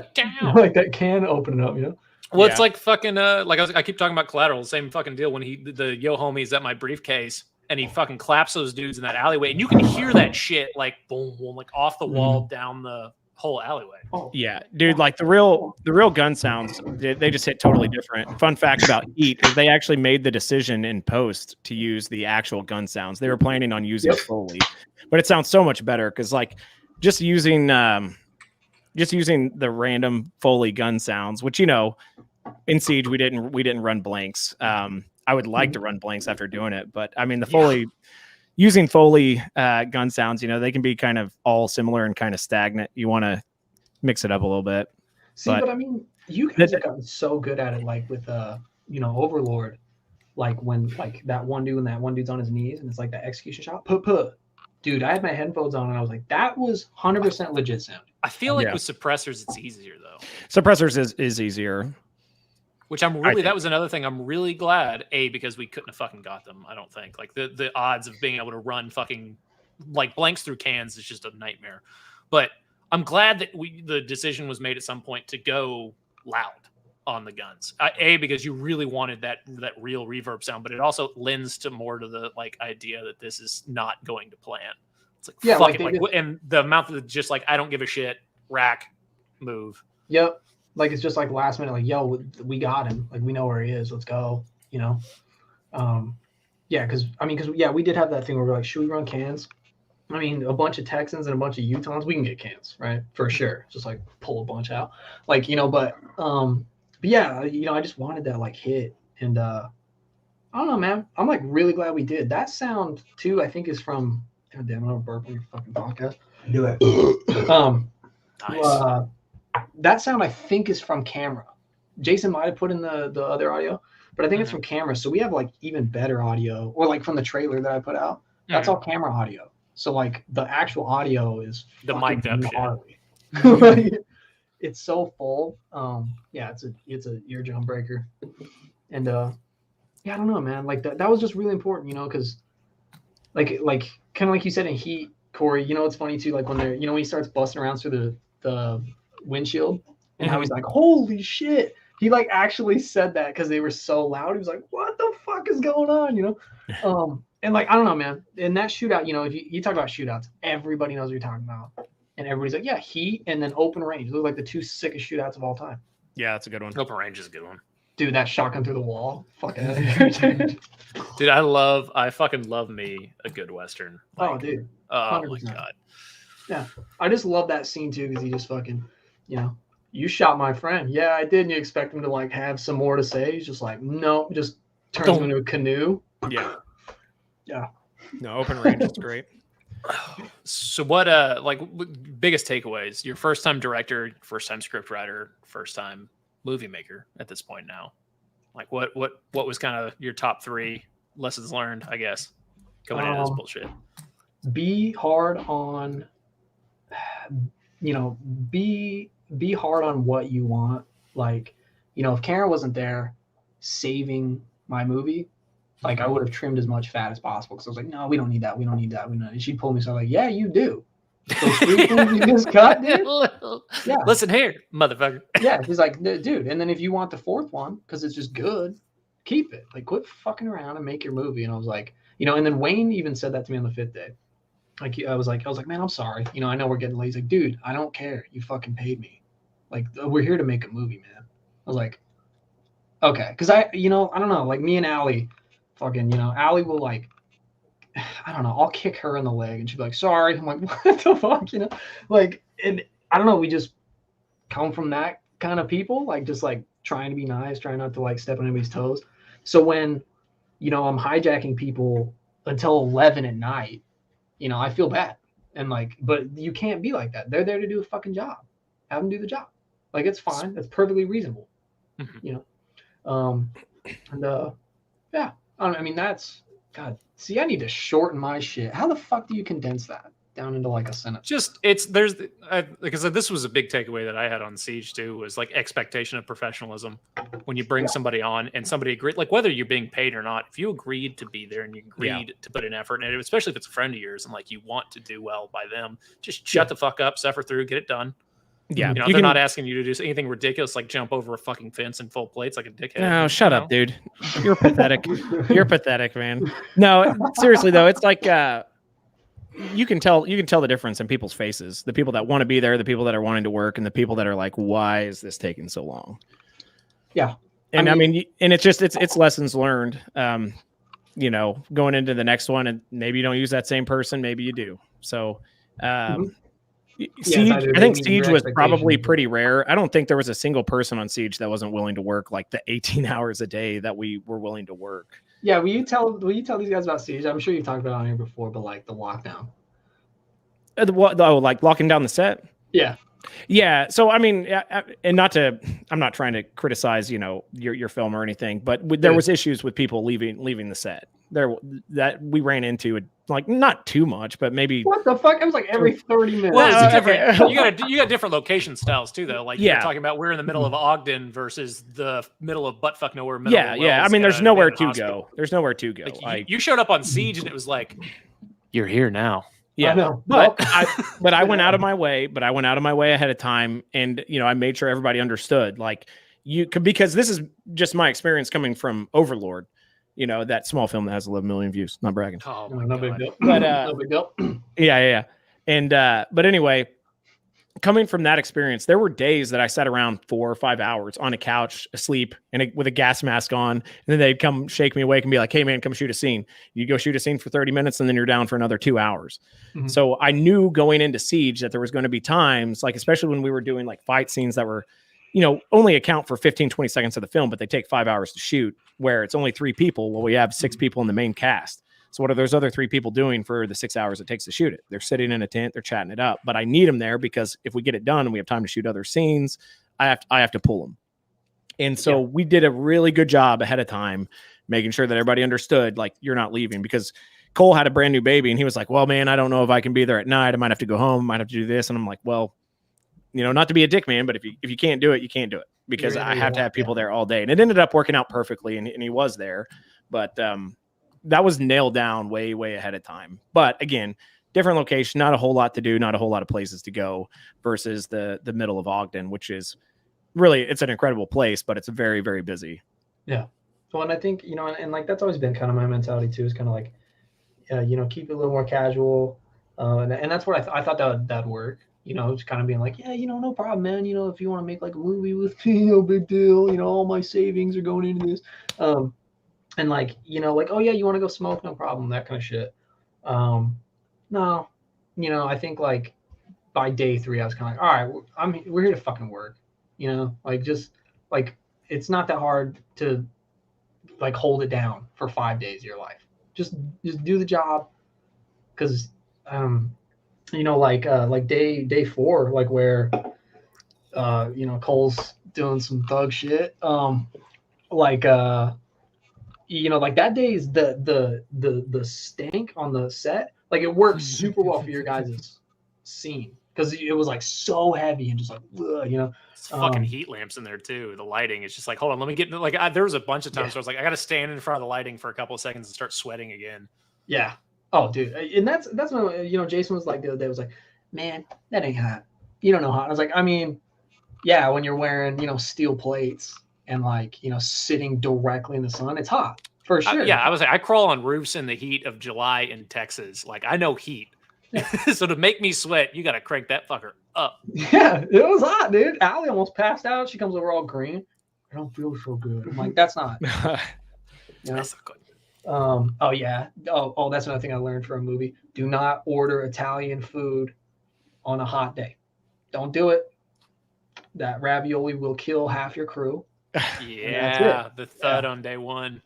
like that can opening up, you know? Well, it's like fucking like I keep talking about Collateral, the same fucking deal when the yo homie's at my briefcase and he fucking claps those dudes in that alleyway, and you can hear that shit like boom, boom, like off the wall down the whole alleyway. Yeah, dude, like the real gun sounds, they just hit totally different. Fun fact about Heat is they actually made the decision in post to use the actual gun sounds. They were planning on using Foley, but it sounds so much better because like just using the random Foley gun sounds, which in Siege we didn't run blanks. I would like to run blanks after doing it, but I mean the Foley using Foley gun sounds, they can be kind of all similar and kind of stagnant. You want to mix it up a little bit. See, but I mean, you guys have gotten so good at it, like with Overlord, like when like that one dude and that one dude's on his knees and it's like that execution shot. Dude, I had my headphones on and I was like, that was 100% legit sound. I feel like with suppressors it's easier though. Suppressors is easier. Which that was another thing. I'm really glad, because we couldn't have fucking got them. I don't think like the odds of being able to run fucking like blanks through cans is just a nightmare. But I'm glad that the decision was made at some point to go loud on the guns. Because you really wanted that real reverb sound, but it also lends to more to the like idea that this is not going to plan. It's like fuck it, and the amount that just like I don't give a shit. Rack, move. Yep. Like it's just like last minute, like, yo, we got him. Like we know where he is. Let's go. Because we did have that thing where we're like, should we run cans? I mean, a bunch of Texans and a bunch of Utahns, we can get cans, right? For sure. Just like pull a bunch out, like but yeah, I just wanted that like hit, and I don't know, man. I'm like really glad we did that sound too. I think is from. God damn, I'm gonna burp on your fucking podcast. Do it. Nice. That sound I think is from camera. Jason might have put in the other audio, but I think it's from camera. So we have like even better audio, or like from the trailer that I put out. That's all camera audio. So like the actual audio is the mic'd up shit. It's so full. It's a eardrum breaker. And I don't know, man. Like that was just really important, because like kind of like you said in Heat, Corey. It's funny too. Like when they're when he starts busting around through the windshield and how he's like, holy shit, he like actually said that because they were so loud. He was like, what the fuck is going on, and like I don't know, man. In that shootout, if you talk about shootouts, everybody knows what you're talking about, and everybody's like, yeah, Heat and then Open Range. Those are like the two sickest shootouts of all time. Yeah, that's a good one. Open Range is a good one, dude. That shotgun through the wall, fucking out of here, dude. Dude, I fucking love me a good Western. Like, oh dude, 100%. Oh my god. Yeah, I just love that scene too because he just fucking, you shot my friend. Yeah, I did. And you expect him to like have some more to say. He's just like, no, just turns him into a canoe. Yeah. Yeah. No, Open Range is great. So what biggest takeaways? Your first time director, first time script writer, first time movie maker at this point now. Like what was kind of your top 3 lessons learned, I guess, coming into this bullshit? Be hard on, be hard on what you want. Like, if Karen wasn't there saving my movie, like I would have trimmed as much fat as possible, because I was like, no, we don't need that. We don't need that. And she'd pull me. So I'm like, yeah, you do. Those 3 things you just cut, dude. Yeah. Listen here, motherfucker. Yeah. He's like, dude. And then if you want the 4th one, because it's just good, keep it. Like, quit fucking around and make your movie. And I was like, and then Wayne even said that to me on the 5th day. Like, I was like, man, I'm sorry. I know we're getting late. He's like, dude, I don't care. You fucking paid me. Like, we're here to make a movie, man. I was like, okay. Because I don't know. Like, me and Allie, fucking, Allie will, like, I don't know. I'll kick her in the leg and she'll be like, sorry. I'm like, what the fuck? Like, and I don't know. We just come from that kind of people, like, just like trying to be nice, trying not to like step on anybody's toes. So when, I'm hijacking people until 11 at night, I feel bad. And like, but you can't be like that. They're there to do a fucking job. Have them do the job. Like, it's fine. That's perfectly reasonable. Yeah. I mean, that's, God, see, I need to shorten my shit. How the fuck do you condense that down into like a sentence? Just because this was a big takeaway that I had on Siege too, was like expectation of professionalism. When you bring somebody on and somebody agreed, like whether you're being paid or not, if you agreed to be there and you agreed to put in effort, and especially if it's a friend of yours and like you want to do well by them, just shut the fuck up, suffer through, get it done. Yeah, they're not asking you to do anything ridiculous like jump over a fucking fence and full plates like a dickhead. No, shut up, dude. You're pathetic. You're pathetic, man. No, seriously though, it's like you can tell the difference in people's faces. The people that want to be there, the people that are wanting to work, and the people that are like, why is this taking so long? Yeah. And I mean it's just it's lessons learned. Going into the next one, and maybe you don't use that same person, maybe you do. So Siege, I think Siege was probably pretty rare. I don't think there was a single person on Siege that wasn't willing to work like the 18 hours a day that we were willing to work. Yeah, will you tell these guys about Siege? I'm sure you've talked about it on here before, but like the lockdown. Like locking down the set? Yeah. Yeah. So I mean, and I'm not trying to criticize, your film or anything, but there was issues with people leaving the set. That we ran into, like, not too much, but maybe. What the fuck? It was like every 30 minutes. Well, it's different. You got different location styles too, though. Like you're talking about, we're in the middle of Ogden versus the middle of buttfuck nowhere. Yeah. I mean, there's nowhere to go. There's nowhere to go. Like, you showed up on Siege, and it was like, you're here now. Yeah, I know. But I went out of my way. But I went out of my way ahead of time, and I made sure everybody understood. Like because this is just my experience coming from Overlord. That small film that has 11 million views. Not bragging. Oh, no big deal. But no big deal. Yeah. And but anyway, coming from that experience, there were days that I sat around 4 or 5 hours on a couch, asleep, and with a gas mask on, and then they'd come shake me awake and be like, "Hey man, come shoot a scene." You go shoot a scene for 30 minutes, and then you're down for another 2 hours. Mm-hmm. So I knew going into Siege that there was going to be times, like especially when we were doing like fight scenes that were, only account for 15, 20 seconds of the film, but they take 5 hours to shoot, where it's only 3 people. Well, we have 6 people in the main cast. So what are those other 3 people doing for the 6 hours it takes to shoot it? They're sitting in a tent, they're chatting it up, but I need them there because if we get it done and we have time to shoot other scenes, I have to pull them. And so we did a really good job ahead of time, making sure that everybody understood, like, you're not leaving, because Cole had a brand new baby and he was like, well, man, I don't know if I can be there at night. I might have to go home. I might have to do this. And I'm like, well, not to be a dick, man, but if you can't do it, you can't do it, because I have to have people there all day. And it ended up working out perfectly, and he was there. But that was nailed down way, way ahead of time. But again, different location, not a whole lot to do, not a whole lot of places to go, versus the middle of Ogden, which is really, it's an incredible place, but it's very, very busy. Yeah. Well, and I think, and like, that's always been kind of my mentality too, is kind of like, keep it a little more casual. And that's what I thought that'd work. Just kind of being like, yeah, no problem, man. If you want to make like a movie with me, no big deal. All my savings are going into this. And like, like, oh yeah, you want to go smoke? No problem. That kind of shit. No, I think like by day 3, I was kind of like, all right, we're here to fucking work. Like, just like, it's not that hard to like hold it down for 5 days of your life. Just do the job. Cause, like day 4, like where, Cole's doing some thug shit. like you know, like that day's the stank on the set, like it worked super well for your guys' scene because it was like so heavy and just like you know. It's fucking heat lamps in there too. The lighting is just like, hold on, let me get like. There was a bunch of times where I was like, I got to stand in front of the lighting for a couple of seconds and start sweating again. Yeah. Oh, dude, and that's when, you know, Jason was like the other day was like, man, that ain't hot. You don't know hot. I was like, I mean, yeah, when you're wearing, you know, steel plates and like, you know, sitting directly in the sun, it's hot for sure. Yeah, I was like, I crawl on roofs in the heat of July in Texas. Like, I know heat. Yeah. So to make me sweat, you got to crank that fucker up. Yeah, it was hot, dude. Allie almost passed out. She comes over all green. I don't feel so good. I'm like, that's not. You know? That's not good. Oh yeah. Oh, that's another thing I learned from a movie. Do not order Italian food on a hot day. Don't do it. That ravioli will kill half your crew. Yeah, the thud on day one.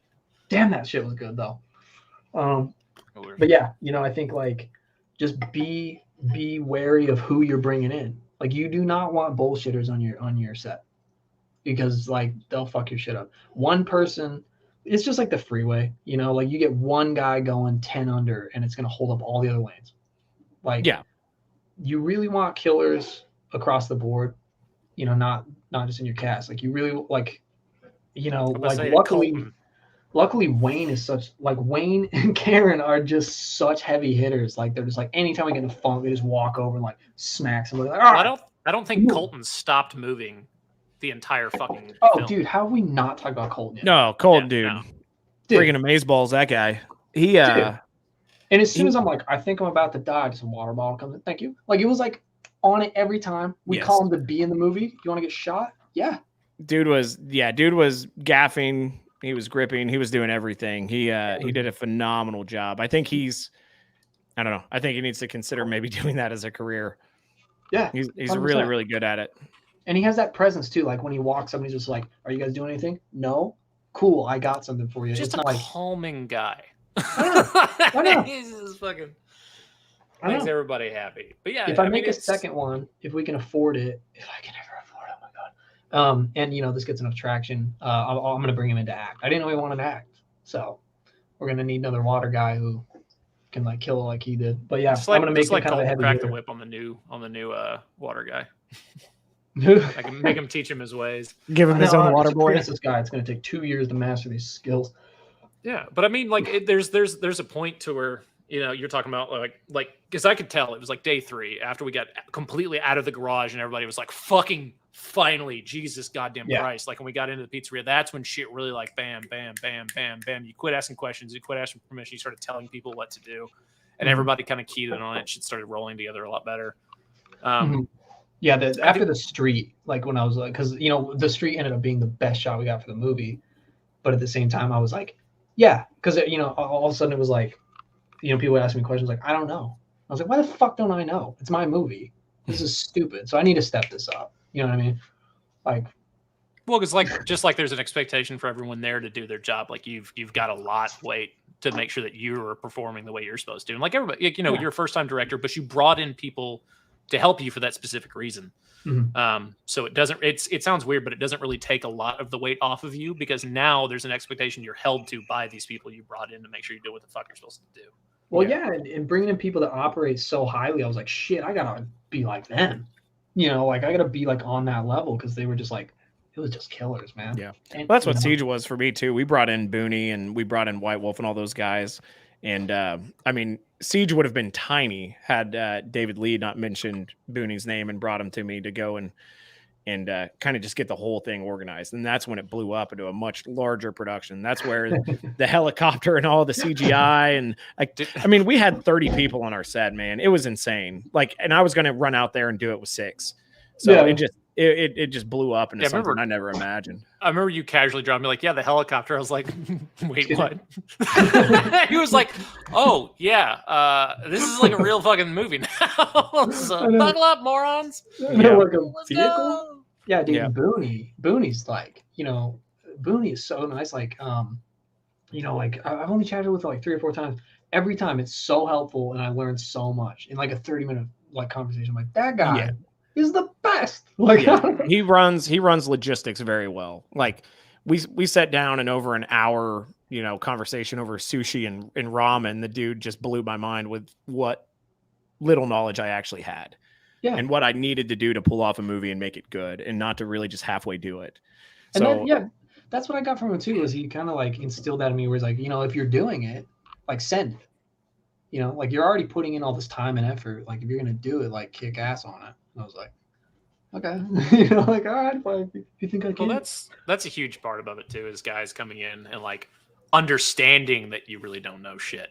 Damn, that shit was good though. But yeah, you know, I think like just be wary of who you're bringing in. Like you do not want bullshitters on your set because like they'll fuck your shit up. One person, it's just like the freeway, you know, like you get one guy going 10 under and it's gonna hold up all the other lanes. Like yeah, you really want killers across the board, you know, not just in your cast. Like you really like, you know, like luckily Wayne is such like Wayne and Karen are just such heavy hitters. Like they're just like anytime we get in a funk, they just walk over and like smack somebody. Like, I don't think Colton stopped moving the entire fucking film. Dude, how have we not talked about Colton yet? No, Colton, dude. Freaking amazeballs, that guy. He and as soon as I'm like, I think I'm about to die, just a water bottle comes in. Thank you. Like it was like on it every time. We call him to be in the movie. You want to get shot? Yeah. Dude was gaffing. He was gripping. He was doing everything. He did a phenomenal job. I think I don't know. I think he needs to consider maybe doing that as a career. Yeah. He's really, really good at it. And he has that presence too. Like when he walks up, he's just like, are you guys doing anything? No. Cool. I got something for you. Just it's a not calming guy. I know. He's just fucking makes everybody happy. But yeah, if I make a second one, if we can afford it, if I can ever afford it, oh my God. And you know, this gets enough traction. I'm going to bring him into act. I didn't know he wanted to act. So we're going to need another water guy who can like kill like he did. But yeah, I'm going to make him kind of a heavy crack the whip on the new water guy. I can make him teach him his ways. Give him his own water boy. This guy. It's going to take 2 years to master these skills. Yeah, but I mean, like, there's a point to where, you know, you're talking about like because I could tell it was like day 3 after we got completely out of the garage and everybody was like, fucking finally, Jesus goddamn Christ. Like when we got into the pizzeria, that's when shit really like bam, bam, bam, bam, bam. You quit asking questions, you quit asking permission, you started telling people what to do, and everybody kind of keyed in on it. Shit started rolling together a lot better. Yeah, after the street, like when I was like, because you know the street ended up being the best shot we got for the movie, but at the same time I was like, yeah, because you know all of a sudden it was like, you know, people would ask me questions like, I don't know. I was like, why the fuck don't I know? It's my movie. This is stupid. So I need to step this up. You know what I mean? Like, well, because like just like there's an expectation for everyone there to do their job. Like you've got a lot of weight to make sure that you are performing the way you're supposed to. And like everybody, you know, you're a first time director, but you brought in people to help you for that specific reason. So it sounds weird, but it doesn't really take a lot of the weight off of you because now there's an expectation you're held to by these people you brought in to make sure you do what the fuck you're supposed to do. Well, yeah, and bringing in people that operate so highly, I was like, shit, I gotta be like them. You know, like I gotta be like on that level because they were just like, it was just killers, man. Yeah, well, that's what Siege was for me too. We brought in Booney and we brought in White Wolf and all those guys. And I mean, Siege would have been tiny had David Lee not mentioned Booney's name and brought him to me to go and kind of just get the whole thing organized. And that's when it blew up into a much larger production. That's where the helicopter and all the CGI and I mean, we had 30 people on our set, man. It was insane. Like, and I was going to run out there and do it with 6. So it just blew up into something I never imagined. I remember you casually dropped me like, yeah, the helicopter. I was like, wait, what? He was like, oh yeah, this is like a real fucking movie now. So buckle up, morons. Let's go. Yeah, dude, yeah. Booney's like, you know, Booney is so nice. Like, you know, like I've only chatted with like 3 or 4 times. Every time it's so helpful, and I learned so much in like a 30-minute like conversation. I'm like, that guy is the best. Like, he runs logistics very well. Like we sat down and over an hour, conversation over sushi and ramen, the dude just blew my mind with what little knowledge I actually had. Yeah. And what I needed to do to pull off a movie and make it good and not to really just halfway do it. And so then, that's what I got from him too, is he kind of like instilled that in me where he's like, if you're doing it, like send it. Like you're already putting in all this time and effort. Like if you're going to do it, like kick ass on it. And I was like, okay. Like, all right, if you think I can. Well, that's a huge part about it too, is guys coming in and like understanding that you really don't know shit.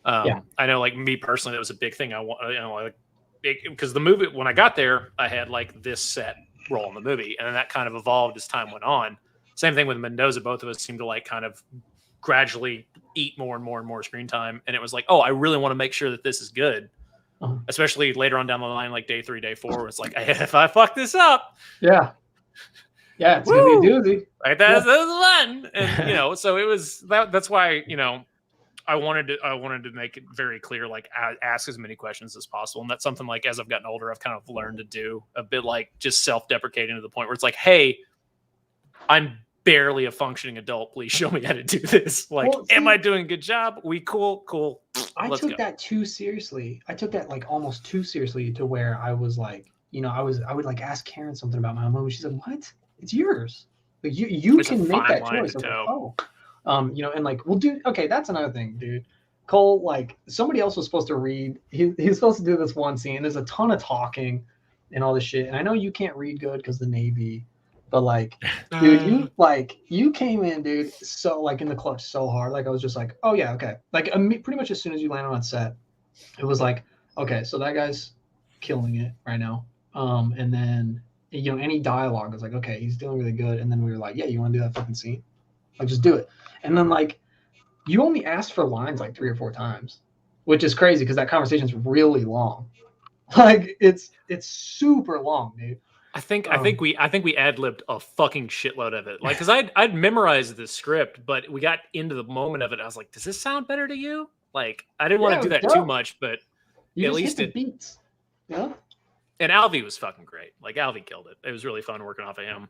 I know, like me personally, that was a big thing. I want, because the movie, when I got there, I had like this set role in the movie, and then that kind of evolved as time went on. Same thing with Mendoza. Both of us seemed to like kind of gradually eat more and more and more screen time, and it was like, oh, I really want to make sure that this is good. Especially later on down the line, like day 3, day 4, it's like, if I fuck this up, it's gonna be a doozy. Like that was fun, and so it was that's why I wanted to make it very clear, like ask as many questions as possible, and that's something like as I've gotten older, I've kind of learned to do a bit, like just self-deprecating to the point where it's like, hey, I'm barely a functioning adult. Please show me how to do this. Like, am I doing a good job? We cool. I took that too seriously. I took that like almost too seriously to where I was like, I would like ask Karen something about my own movie. She's like, what? It's yours. Like you can make that choice. And like, well, dude, okay, that's another thing, dude. Cole, like somebody else was supposed to read. He's supposed to do this one scene. There's a ton of talking and all this shit. And I know you can't read good because the Navy. But like, dude, you came in, dude, so like in the clutch so hard. Like I was just like, oh yeah, okay. Like pretty much as soon as you landed on set, it was like, okay, so that guy's killing it right now. And then any dialogue was like, okay, he's doing really good. And then we were like, yeah, you want to do that fucking scene? Like just do it. And then like, you only asked for lines like 3 or 4 times, which is crazy because that conversation's really long. Like it's super long, dude. I think we ad-libbed a fucking shitload of it. Like, because I'd memorized the script, but we got into the moment of it. I was like, does this sound better to you? Like, I didn't want to do that too much, but at least it beats. Yeah. And Alvy was fucking great. Like, Alvy killed it. It was really fun working off of him.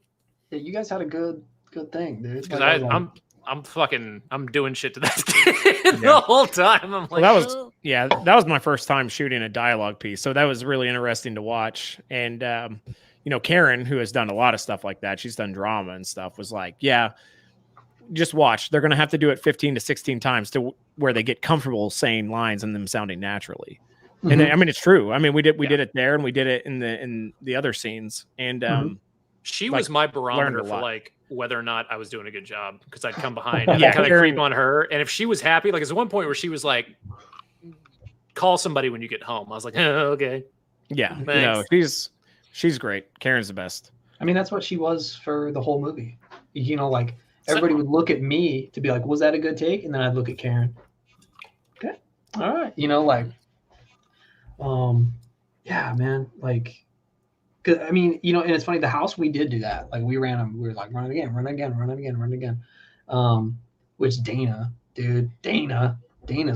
Yeah, you guys had a good thing, dude. Because I'm doing shit to that the whole time. I'm like, that was my first time shooting a dialogue piece, so that was really interesting to watch. And Karen, who has done a lot of stuff like that, she's done drama and stuff, was like, yeah, just watch. They're going to have to do it 15 to 16 times to where they get comfortable saying lines and them sounding naturally. Mm-hmm. And I mean, it's true. I mean, we did it there, and we did it in the other scenes. And she was my barometer for like whether or not I was doing a good job, because I'd come behind and kind of creep on her. And if she was happy, like there's one point where she was like, call somebody when you get home. I was like, oh, okay. Yeah. Thanks. No, she's great. Karen's the best. I mean, that's what she was for the whole movie. Like everybody would look at me to be like, was that a good take? And then I'd look at Karen. Okay. All right. Yeah, man. Like, I mean, and it's funny, the house, we did do that. Like we ran them. We were like, run it again. Which Dana's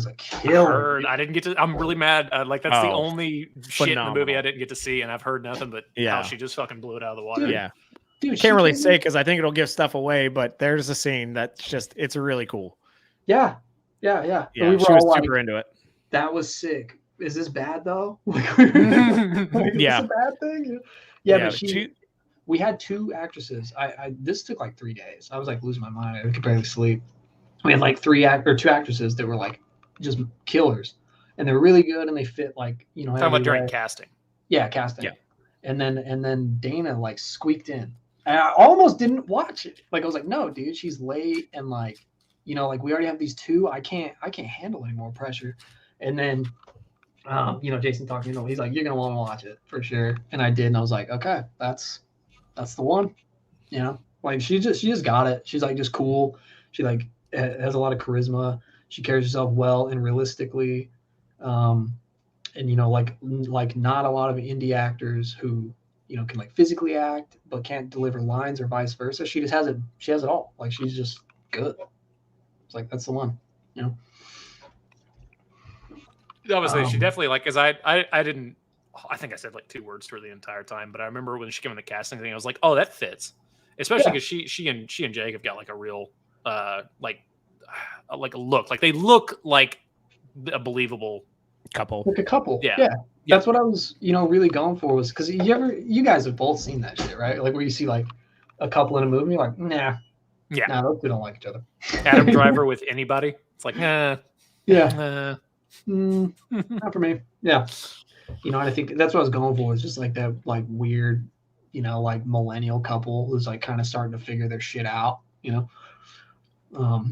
a killer. I didn't get to. I'm really mad. Like that's the only shit in the movie I didn't get to see, and I've heard nothing but how she just fucking blew it out of the water. Dude, can't really say because I think it'll give stuff away. But there's a scene that's it's really cool. Yeah. We were she was super into it. That was sick. Is this bad though? Is this a bad thing? Yeah, but we had 2 actresses. This took like 3 days. I was like losing my mind. I could barely sleep. We had like 2 actresses that were like just killers, and they were really good, and they fit like talking about during casting. Yeah, casting. Yeah, and then Dana like squeaked in, and I almost didn't watch it. Like I was like, no, dude, she's late, and like like we already have these 2. I can't handle any more pressure. And then Jason talking, he's like, you're gonna want to watch it for sure, and I did, and I was like, okay, that's the one. Like she just got it. She's like just cool. She like has a lot of charisma. She carries herself well and realistically, and like not a lot of indie actors who can like physically act but can't deliver lines, or vice versa. She just has it. She has it all. Like she's just good. It's like that's the one. Obviously, she definitely like, because I didn't. I think I said like 2 words to her the entire time, but I remember when she came in the casting thing, I was like, oh, that fits. especially because she and Jake have got like a real like a look. Like they look like a believable couple. Like a couple. Yeah. That's what I was, really going for, was because you guys have both seen that shit, right? Like where you see like a couple in a movie, you're like, nah, those two don't like each other. Adam Driver with anybody, it's like, nah, not for me. Yeah, and I think that's what I was going for. Is just like that, like weird, like millennial couple who's like kind of starting to figure their shit out. Yeah, I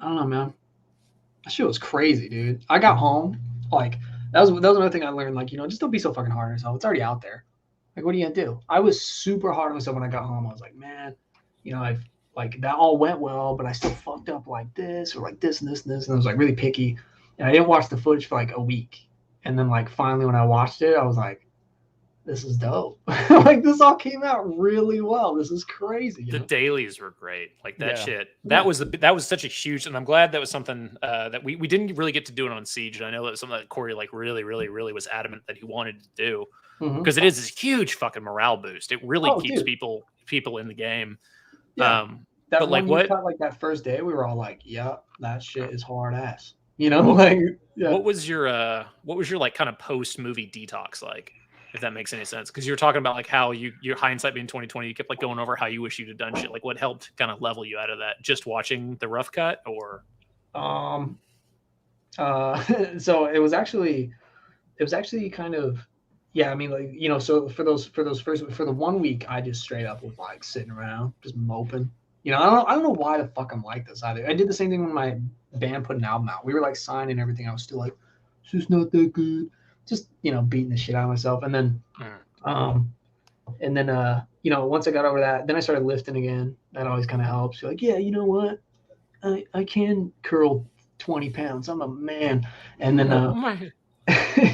don't know, man. That shit was crazy, dude. I got home, like that was another thing I learned. Like, just don't be so fucking hard on yourself. It's already out there. Like, what are you gonna do? I was super hard on myself when I got home. I was like, man, I've like that all went well, but I still fucked up like this or like this and this and this. And I was like really picky. And I didn't watch the footage for like a week. And then like finally when I watched it, I was like, this is dope. Like this all came out really well. This is crazy. The dailies were great. Like that shit. That was such a huge, and I'm glad that was something that we didn't really get to do it on Siege. And I know that was something that Cory like really, really, really was adamant that he wanted to do, because it is this huge fucking morale boost. It really keeps people in the game. Yeah. That but like what? Like that first day, we were all like, "Yeah, that shit is hard ass." Like what was your like kind of post movie detox like? If that makes any sense, because you were talking about like how your hindsight being 2020, you kept like going over how you wish you'd have done shit. Like what helped kind of level you out of that? Just watching the rough cut, or so it was actually kind of, I mean, like, so for the 1 week, I just straight up was like sitting around just moping. I don't know why the fuck I'm like this either. I did the same thing when my band put an album out. We were like signed and everything. I was still like, it's just not that good. Just, beating the shit out of myself. And then, once I got over that, then I started lifting again. That always kind of helps. You're like, yeah, you know what? I can curl 20 pounds. I'm a man. And then,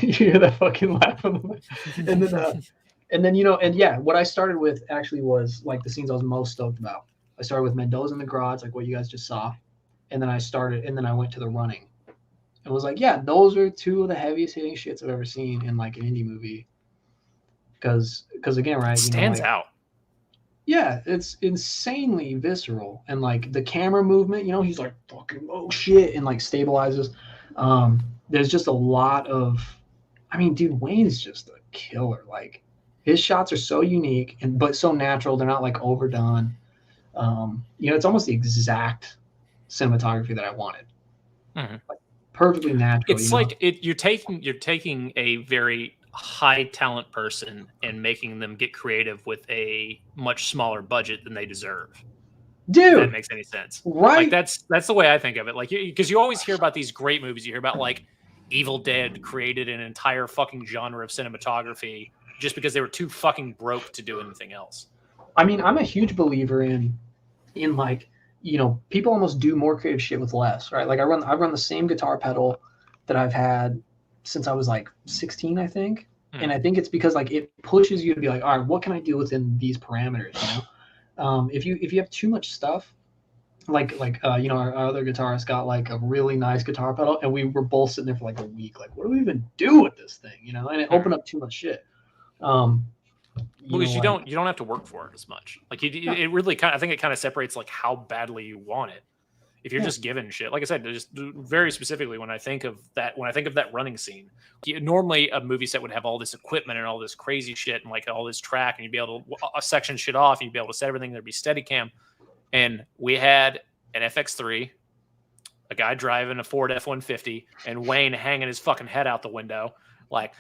you hear that fucking laugh. And then, what I started with actually was like the scenes I was most stoked about. I started with Mendoza in the garage, like what you guys just saw. And then I went to the running. It was like, those are two of the heaviest hitting shits I've ever seen in like an indie movie. Because again, right, stands out. Yeah, it's insanely visceral, and like the camera movement, he's like fucking oh shit, and like stabilizes. There's just a lot of, I mean, dude, Wayne's just a killer. Like his shots are so unique but so natural. They're not like overdone. It's almost the exact cinematography that I wanted. Mm-hmm. Like, perfectly natural. It's like you're taking a very high talent person and making them get creative with a much smaller budget than they deserve. Dude, if that makes any sense, right? Like that's the way I think of it. Like, because you always hear about these great movies. You hear about like Evil Dead created an entire fucking genre of cinematography just because they were too fucking broke to do anything else. I mean, I'm a huge believer in like, people almost do more creative shit with less, right? Like I run the same guitar pedal that I've had since I was like 16, I think. And I think it's because like it pushes you to be like, all right, what can I do within these parameters? If you have too much stuff, like our other guitarist got like a really nice guitar pedal, and we were both sitting there for like a week, like, what do we even do with this thing? And it opened up too much shit. Because you don't have to work for it as much. Like it really I think it kind of separates like how badly you want it. If you're just given shit, like I said, just very specifically when I think of that running scene, normally a movie set would have all this equipment and all this crazy shit and like all this track, and you'd be able to section shit off, and you'd be able to set everything. There'd be Steadicam, and we had an FX3, a guy driving a Ford F-150, and Wayne hanging his fucking head out the window, like,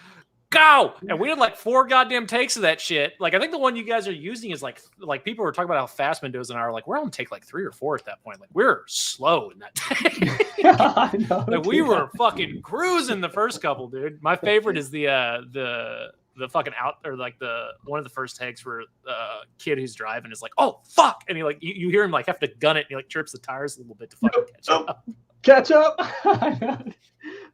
go! And we did like 4 goddamn takes of that shit. Like, I think the one you guys are using is like people were talking about how fast Mendoza and I were like, we're on take like 3 or 4 at that point. Like, we're slow in that take. I know, like, we were fucking cruising the first couple, dude. My favorite is the fucking out, or like one of the first takes where kid who's driving is like, oh fuck, and he like you hear him like have to gun it, and he like trips the tires a little bit to fucking catch up. I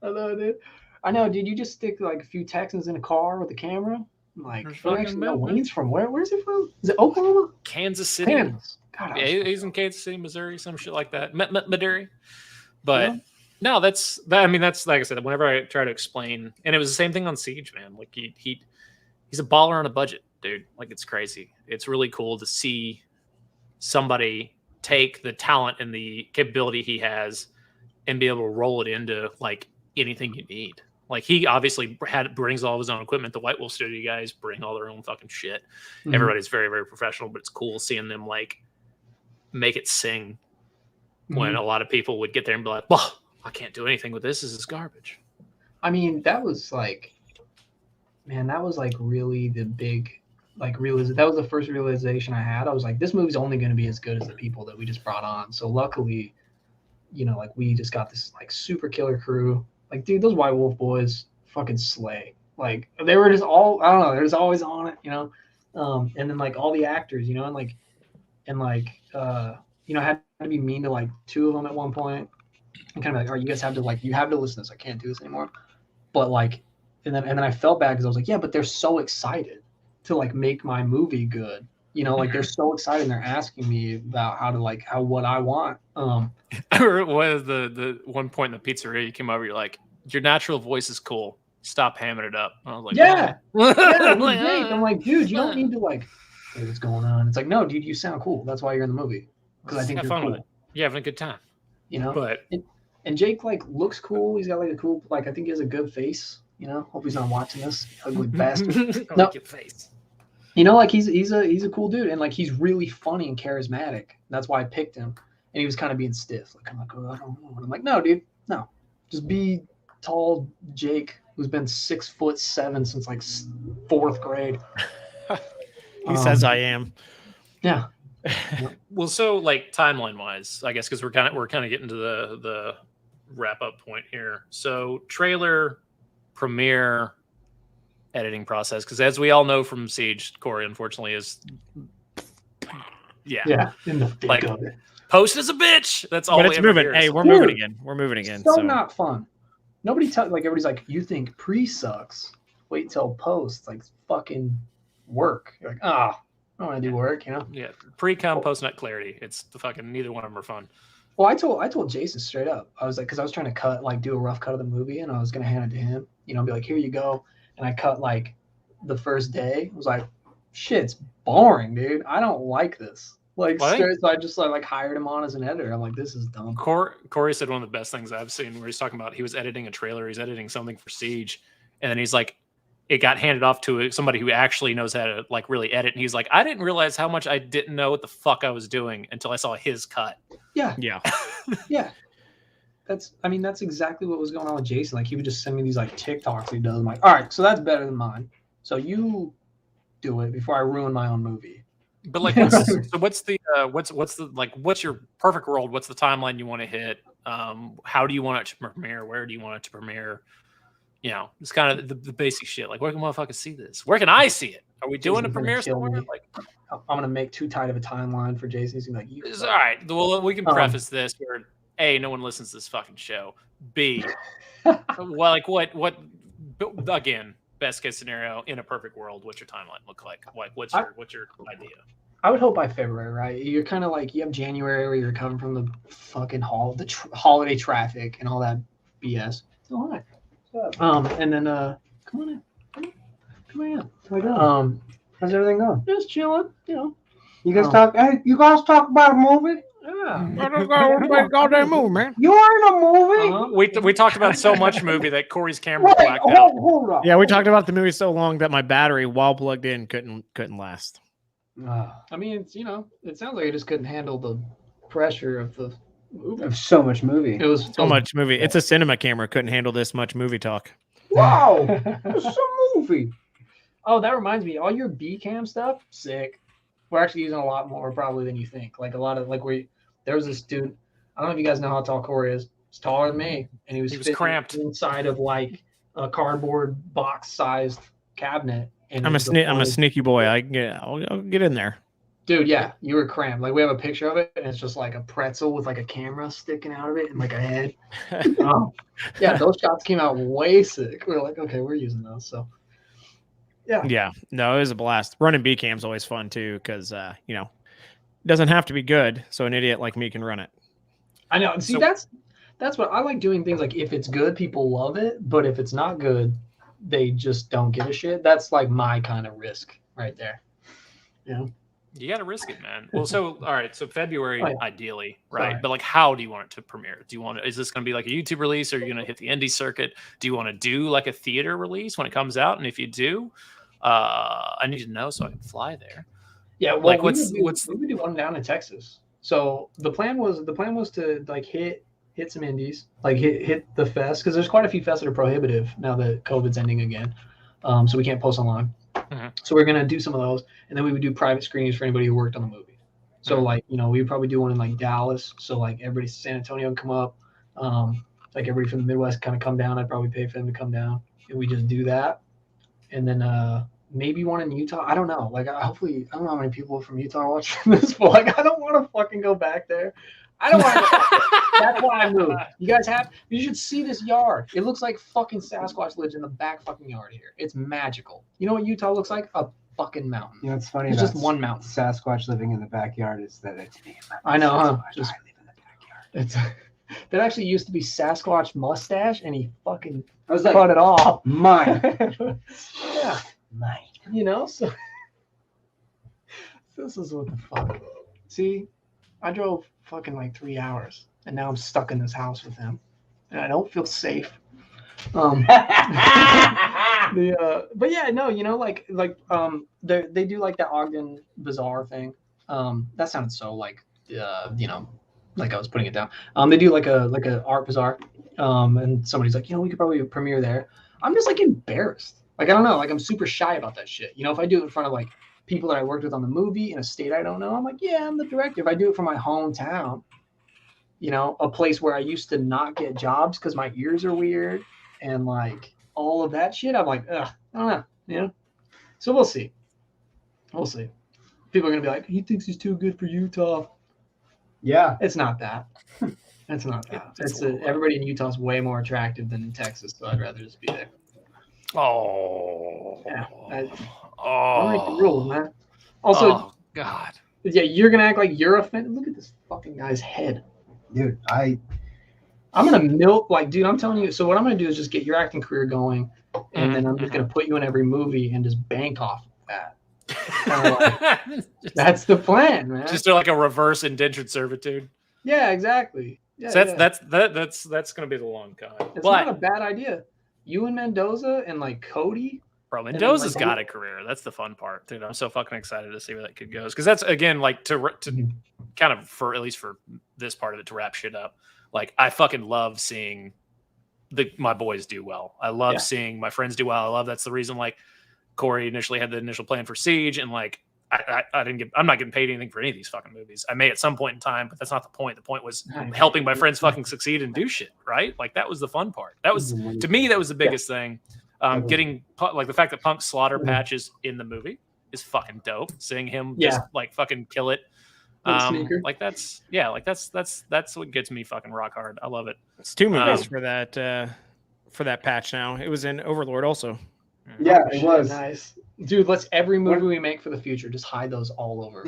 know, dude. I know, dude. You just stick like a few Texans in a car with a camera. I'm like, Wayne's from where? Where's he from? Is it Oklahoma? Kansas City. Kansas. God, he's in Kansas City, Missouri, some shit like that. Missouri. But no, that's like I said. Whenever I try to explain, and it was the same thing on Siege, man. Like he's a baller on a budget. dude. Like, it's crazy. It's really cool to see somebody take the talent and the capability he has and be able to roll it into like anything you need. Like, he obviously brings all of his own equipment. The White Wolf Studio guys bring all their own fucking shit. Mm-hmm. Everybody's very, very professional, but it's cool seeing them like make it sing when a lot of people would get there and be like, well, I can't do anything with this. This is garbage. I mean, that was like, man, that was like really the big, like, that was the first realization I had. I was like, this movie's only going to be as good as the people that we just brought on. So luckily, you know, like, we just got this like super killer crew. Like, dude, those White Wolf boys fucking slay. Like, they were just all, I don't know, they're just always on it, you know. And then like all the actors, you know, and you know, I had to be mean to like two of them at one point. And kind of like, all right, you guys have to like, you have to listen to this. I can't do this anymore. But like, and then I felt bad because I was like, yeah, but they're so excited to like make my movie good. You know, like, they're so excited and they're asking me about what I want. I remember was the one point in the pizzeria you came over, you're like, your natural voice is cool. Stop hamming it up. And I was like, yeah, yeah, it was great. I'm like, dude, you don't need to like, hey, what's going on? It's like, no, dude, you sound cool. That's why you're in the movie. Because I think you're cool. You're having a good time. You know, but and Jake like looks cool. He's got like a cool, like, I think he has a good face. You know, hope he's not watching this, ugly bastard. No, like your face. You know, like, he's a cool dude, and like, he's really funny and charismatic. That's why I picked him. And he was kind of being stiff. Like, I'm like, oh, I don't know. And I'm like, no, dude, no, just be tall Jake, who's been 6'7" since like 4th grade. He says I am. Yeah. Well, so like timeline wise, I guess, because we're kind of getting to the wrap up point here. So trailer, premiere, editing process, because as we all know from Siege, Cory unfortunately is in the thick like, of it. Post is a bitch. That's all. But it's moving. Hey, we're moving again. We're moving again. So not fun. Nobody like, everybody's like, you think pre sucks? Wait till post. Like, fucking work. You're like, I don't want to do work, you know? Yeah, pre-com, post-nut clarity. It's the fucking, neither one of them are fun. Well, I told Jason straight up. I was like, because I was trying to do a rough cut of the movie, and I was gonna hand it to him. You know, be like, here you go. And I cut like the first day. I was like, shit's boring, dude. I don't like this. Like, so I just like hired him on as an editor. I'm like, this is dumb. Cory said one of the best things I've seen, where he's talking about he was editing a trailer, he's editing something for Siege, and then he's like, it got handed off to somebody who actually knows how to like really edit, and he's like, I didn't realize how much I didn't know what the fuck I was doing until I saw his cut. Yeah. Yeah. That's exactly what was going on with Jason. Like, he would just send me these like TikToks he does. I'm like, all right, so that's better than mine. So you do it before I ruin my own movie. But like, what's your perfect world? What's the timeline you want to hit? How do you want it to premiere? Where do you want it to premiere? You know, it's kind of the basic shit. Like, where can motherfuckers see this? Where can I see it? Are we doing a premiere somewhere? Like, I'm gonna make too tight of a timeline for Jason. He's gonna be like, all right. Well, we can preface this where A, no one listens to this fucking show. B, well, like what? Again, best case scenario in a perfect world, what's your timeline look like? Like, what's your idea? I would hope by February, right? You're kind of like, you have January where you're coming from the fucking holiday traffic and all that BS. Oh, hi. And then come on in. How you doing? How's everything going? Just chilling, you know. You guys talk about a movie? Yeah. Goddamn movie, man. You are in a movie? We talked about so much movie that Cory's camera blacked out. Hold on. Yeah, we talked about the movie so long that my battery, while plugged in, couldn't last. I mean, it's, you know, it sounds like I just couldn't handle the pressure of the movie. Of so much movie. It was So much movie. It's a cinema camera. Couldn't handle this much movie talk. Wow. It's a movie. Oh, that reminds me. All your B-cam stuff, sick. We're actually using a lot more probably than you think. Like, a lot of, like, there was this dude, I don't know if you guys know how tall Cory is. He's taller than me. And he was cramped inside of like a cardboard box sized cabinet. And I'm a sneaky boy. I'll get in there. Dude, yeah, you were cramped. Like, we have a picture of it, and it's just like a pretzel with like a camera sticking out of it and like a head. Yeah, those shots came out way sick. We were like, okay, we're using those. So, yeah. No, it was a blast. Running B cam's always fun too, because you know, it doesn't have to be good, so an idiot like me can run it. I know. And see, that's what I like doing. Things like, if it's good, people love it, but if it's not good, they just don't give a shit. That's like my kind of risk, right there. You know? You got to risk it, man. Well, so all right, so February ideally, right? Sorry. But like, how do you want it to premiere? Do you want is this going to be like a YouTube release, or are you going to hit the indie circuit? Do you want to do like a theater release when it comes out? And if you do, I need to know so I can fly there. Yeah, well, like we would do one down in Texas. So the plan was to like hit some indies, like hit the fest, because there's quite a few fests that are prohibitive now that COVID's ending again. So we can't post online. So we're gonna do some of those, and then we would do private screenings for anybody who worked on the movie. So like, you know, we would probably do one in like Dallas. So like everybody from San Antonio would come up. Like everybody from the Midwest kind of come down. I'd probably pay for them to come down, and we just do that. And then maybe one in Utah. I don't know. Like hopefully, I don't know how many people from Utah are watching this, but like I don't want to fucking go back there. I don't want to. That's why I moved. You should see this yard. It looks like fucking Sasquatch lives in the back fucking yard here. It's magical. You know what Utah looks like? A fucking mountain. You know, it's funny. It's just one mountain. Sasquatch living in the backyard is that it's me. I know, huh? Just I live in the backyard. That actually used to be Sasquatch mustache, and he fucking I was like, cut it off. Mine. Yeah, Mine. you know. So this is what the fuck. See, I drove fucking like 3 hours, and now I'm stuck in this house with him, and I don't feel safe. But yeah, no, you know, like they do like that Ogden Bazaar thing. That sounded so like you know, like I was putting it down. They do like a art bazaar, and somebody's like, you know, we could probably premiere there. I'm just like embarrassed. Like I don't know, like I'm super shy about that shit. You know, if I do it in front of like people that I worked with on the movie in a state I don't know, I'm like, yeah, I'm the director. If I do it from my hometown, you know, a place where I used to not get jobs because my ears are weird and like all of that shit, I'm like, ugh, I don't know, you know. So we'll see. We'll see. People are gonna be like, he thinks he's too good for Utah. Yeah, it's not that. It's not that. Everybody in Utah is way more attractive than in Texas, so I'd rather just be there. Oh, yeah. I like the rules, man. Also, oh God, yeah, you're gonna act like you're offended. Look at this fucking guy's head, dude. I'm gonna milk, like, dude. I'm telling you. So what I'm gonna do is just get your acting career going, and then I'm just gonna put you in every movie and just bank off of that. That's the plan, man. Just like a reverse indentured servitude. Yeah, exactly. Yeah, so that's gonna be the long con. It's not a bad idea. You and Mendoza and like Cody. Bro, Mendoza's got a career. That's the fun part, dude. I'm so fucking excited to see where that kid goes. Because that's, again, like to kind of, for at least for this part of it, to wrap shit up. Like, I fucking love seeing my boys do well. I love seeing my friends do well. I love that's the reason, like, Cory initially had the initial plan for Siege, and like I'm not getting paid anything for any of these fucking movies. I may at some point in time, but that's not the point. The point was helping my friends fucking succeed and do shit, right? Like that was the fun part. That was, to me, that was the biggest thing. Getting like the fact that Punk's slaughter patches in the movie is fucking dope. Seeing him just like fucking kill it. Like that's what gets me fucking rock hard. I love it. It's 2 movies for that patch now. It was in Overlord also. Yeah, it was nice, dude. Let's every movie we make for the future just hide those all over.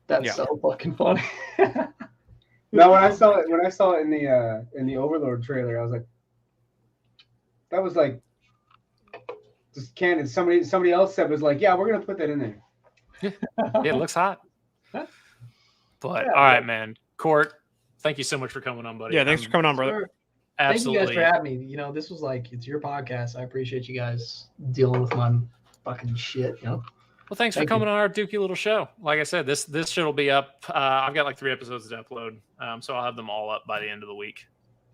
That's so fucking funny. No, when I saw it in the Overlord trailer, I was like, that was like just canon. Somebody else said was like, yeah, we're gonna put that in there. Yeah, it looks hot. But all right, man. Cort, thank you so much for coming on, buddy. Yeah, thanks for coming on, brother. Sure. Absolutely. Thank you guys for having me. You know, this was like, it's your podcast. I appreciate you guys dealing with my fucking shit, you know? Well, thanks for coming on our dookie little show. Like I said, this shit will be up. I've got like 3 episodes to upload. So I'll have them all up by the end of the week.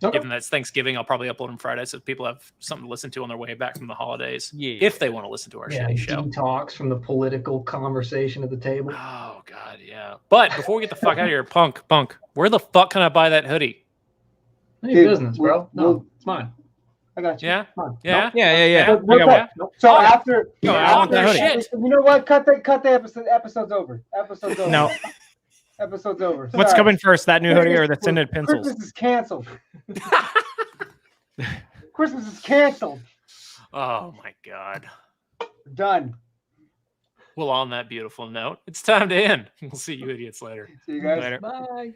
Okay. Given that it's Thanksgiving, I'll probably upload them Friday so people have something to listen to on their way back from the holidays. Yeah. If they want to listen to our shitty show. Detox from the political conversation at the table. Oh, God, yeah. But before we get the fuck out of here, Punk, where the fuck can I buy that hoodie? Any business, bro. No, it's mine. I got you. Yeah? Yeah? Nope. Yeah. So after you know what? Cut the episode. Episode's over. No. Episode's over. What's coming first, that new hoodie or the tinted pencils? Christmas is canceled. Christmas is canceled. Oh my God. Done. Well, on that beautiful note, it's time to end. We'll see you idiots later. See you guys Later. Bye.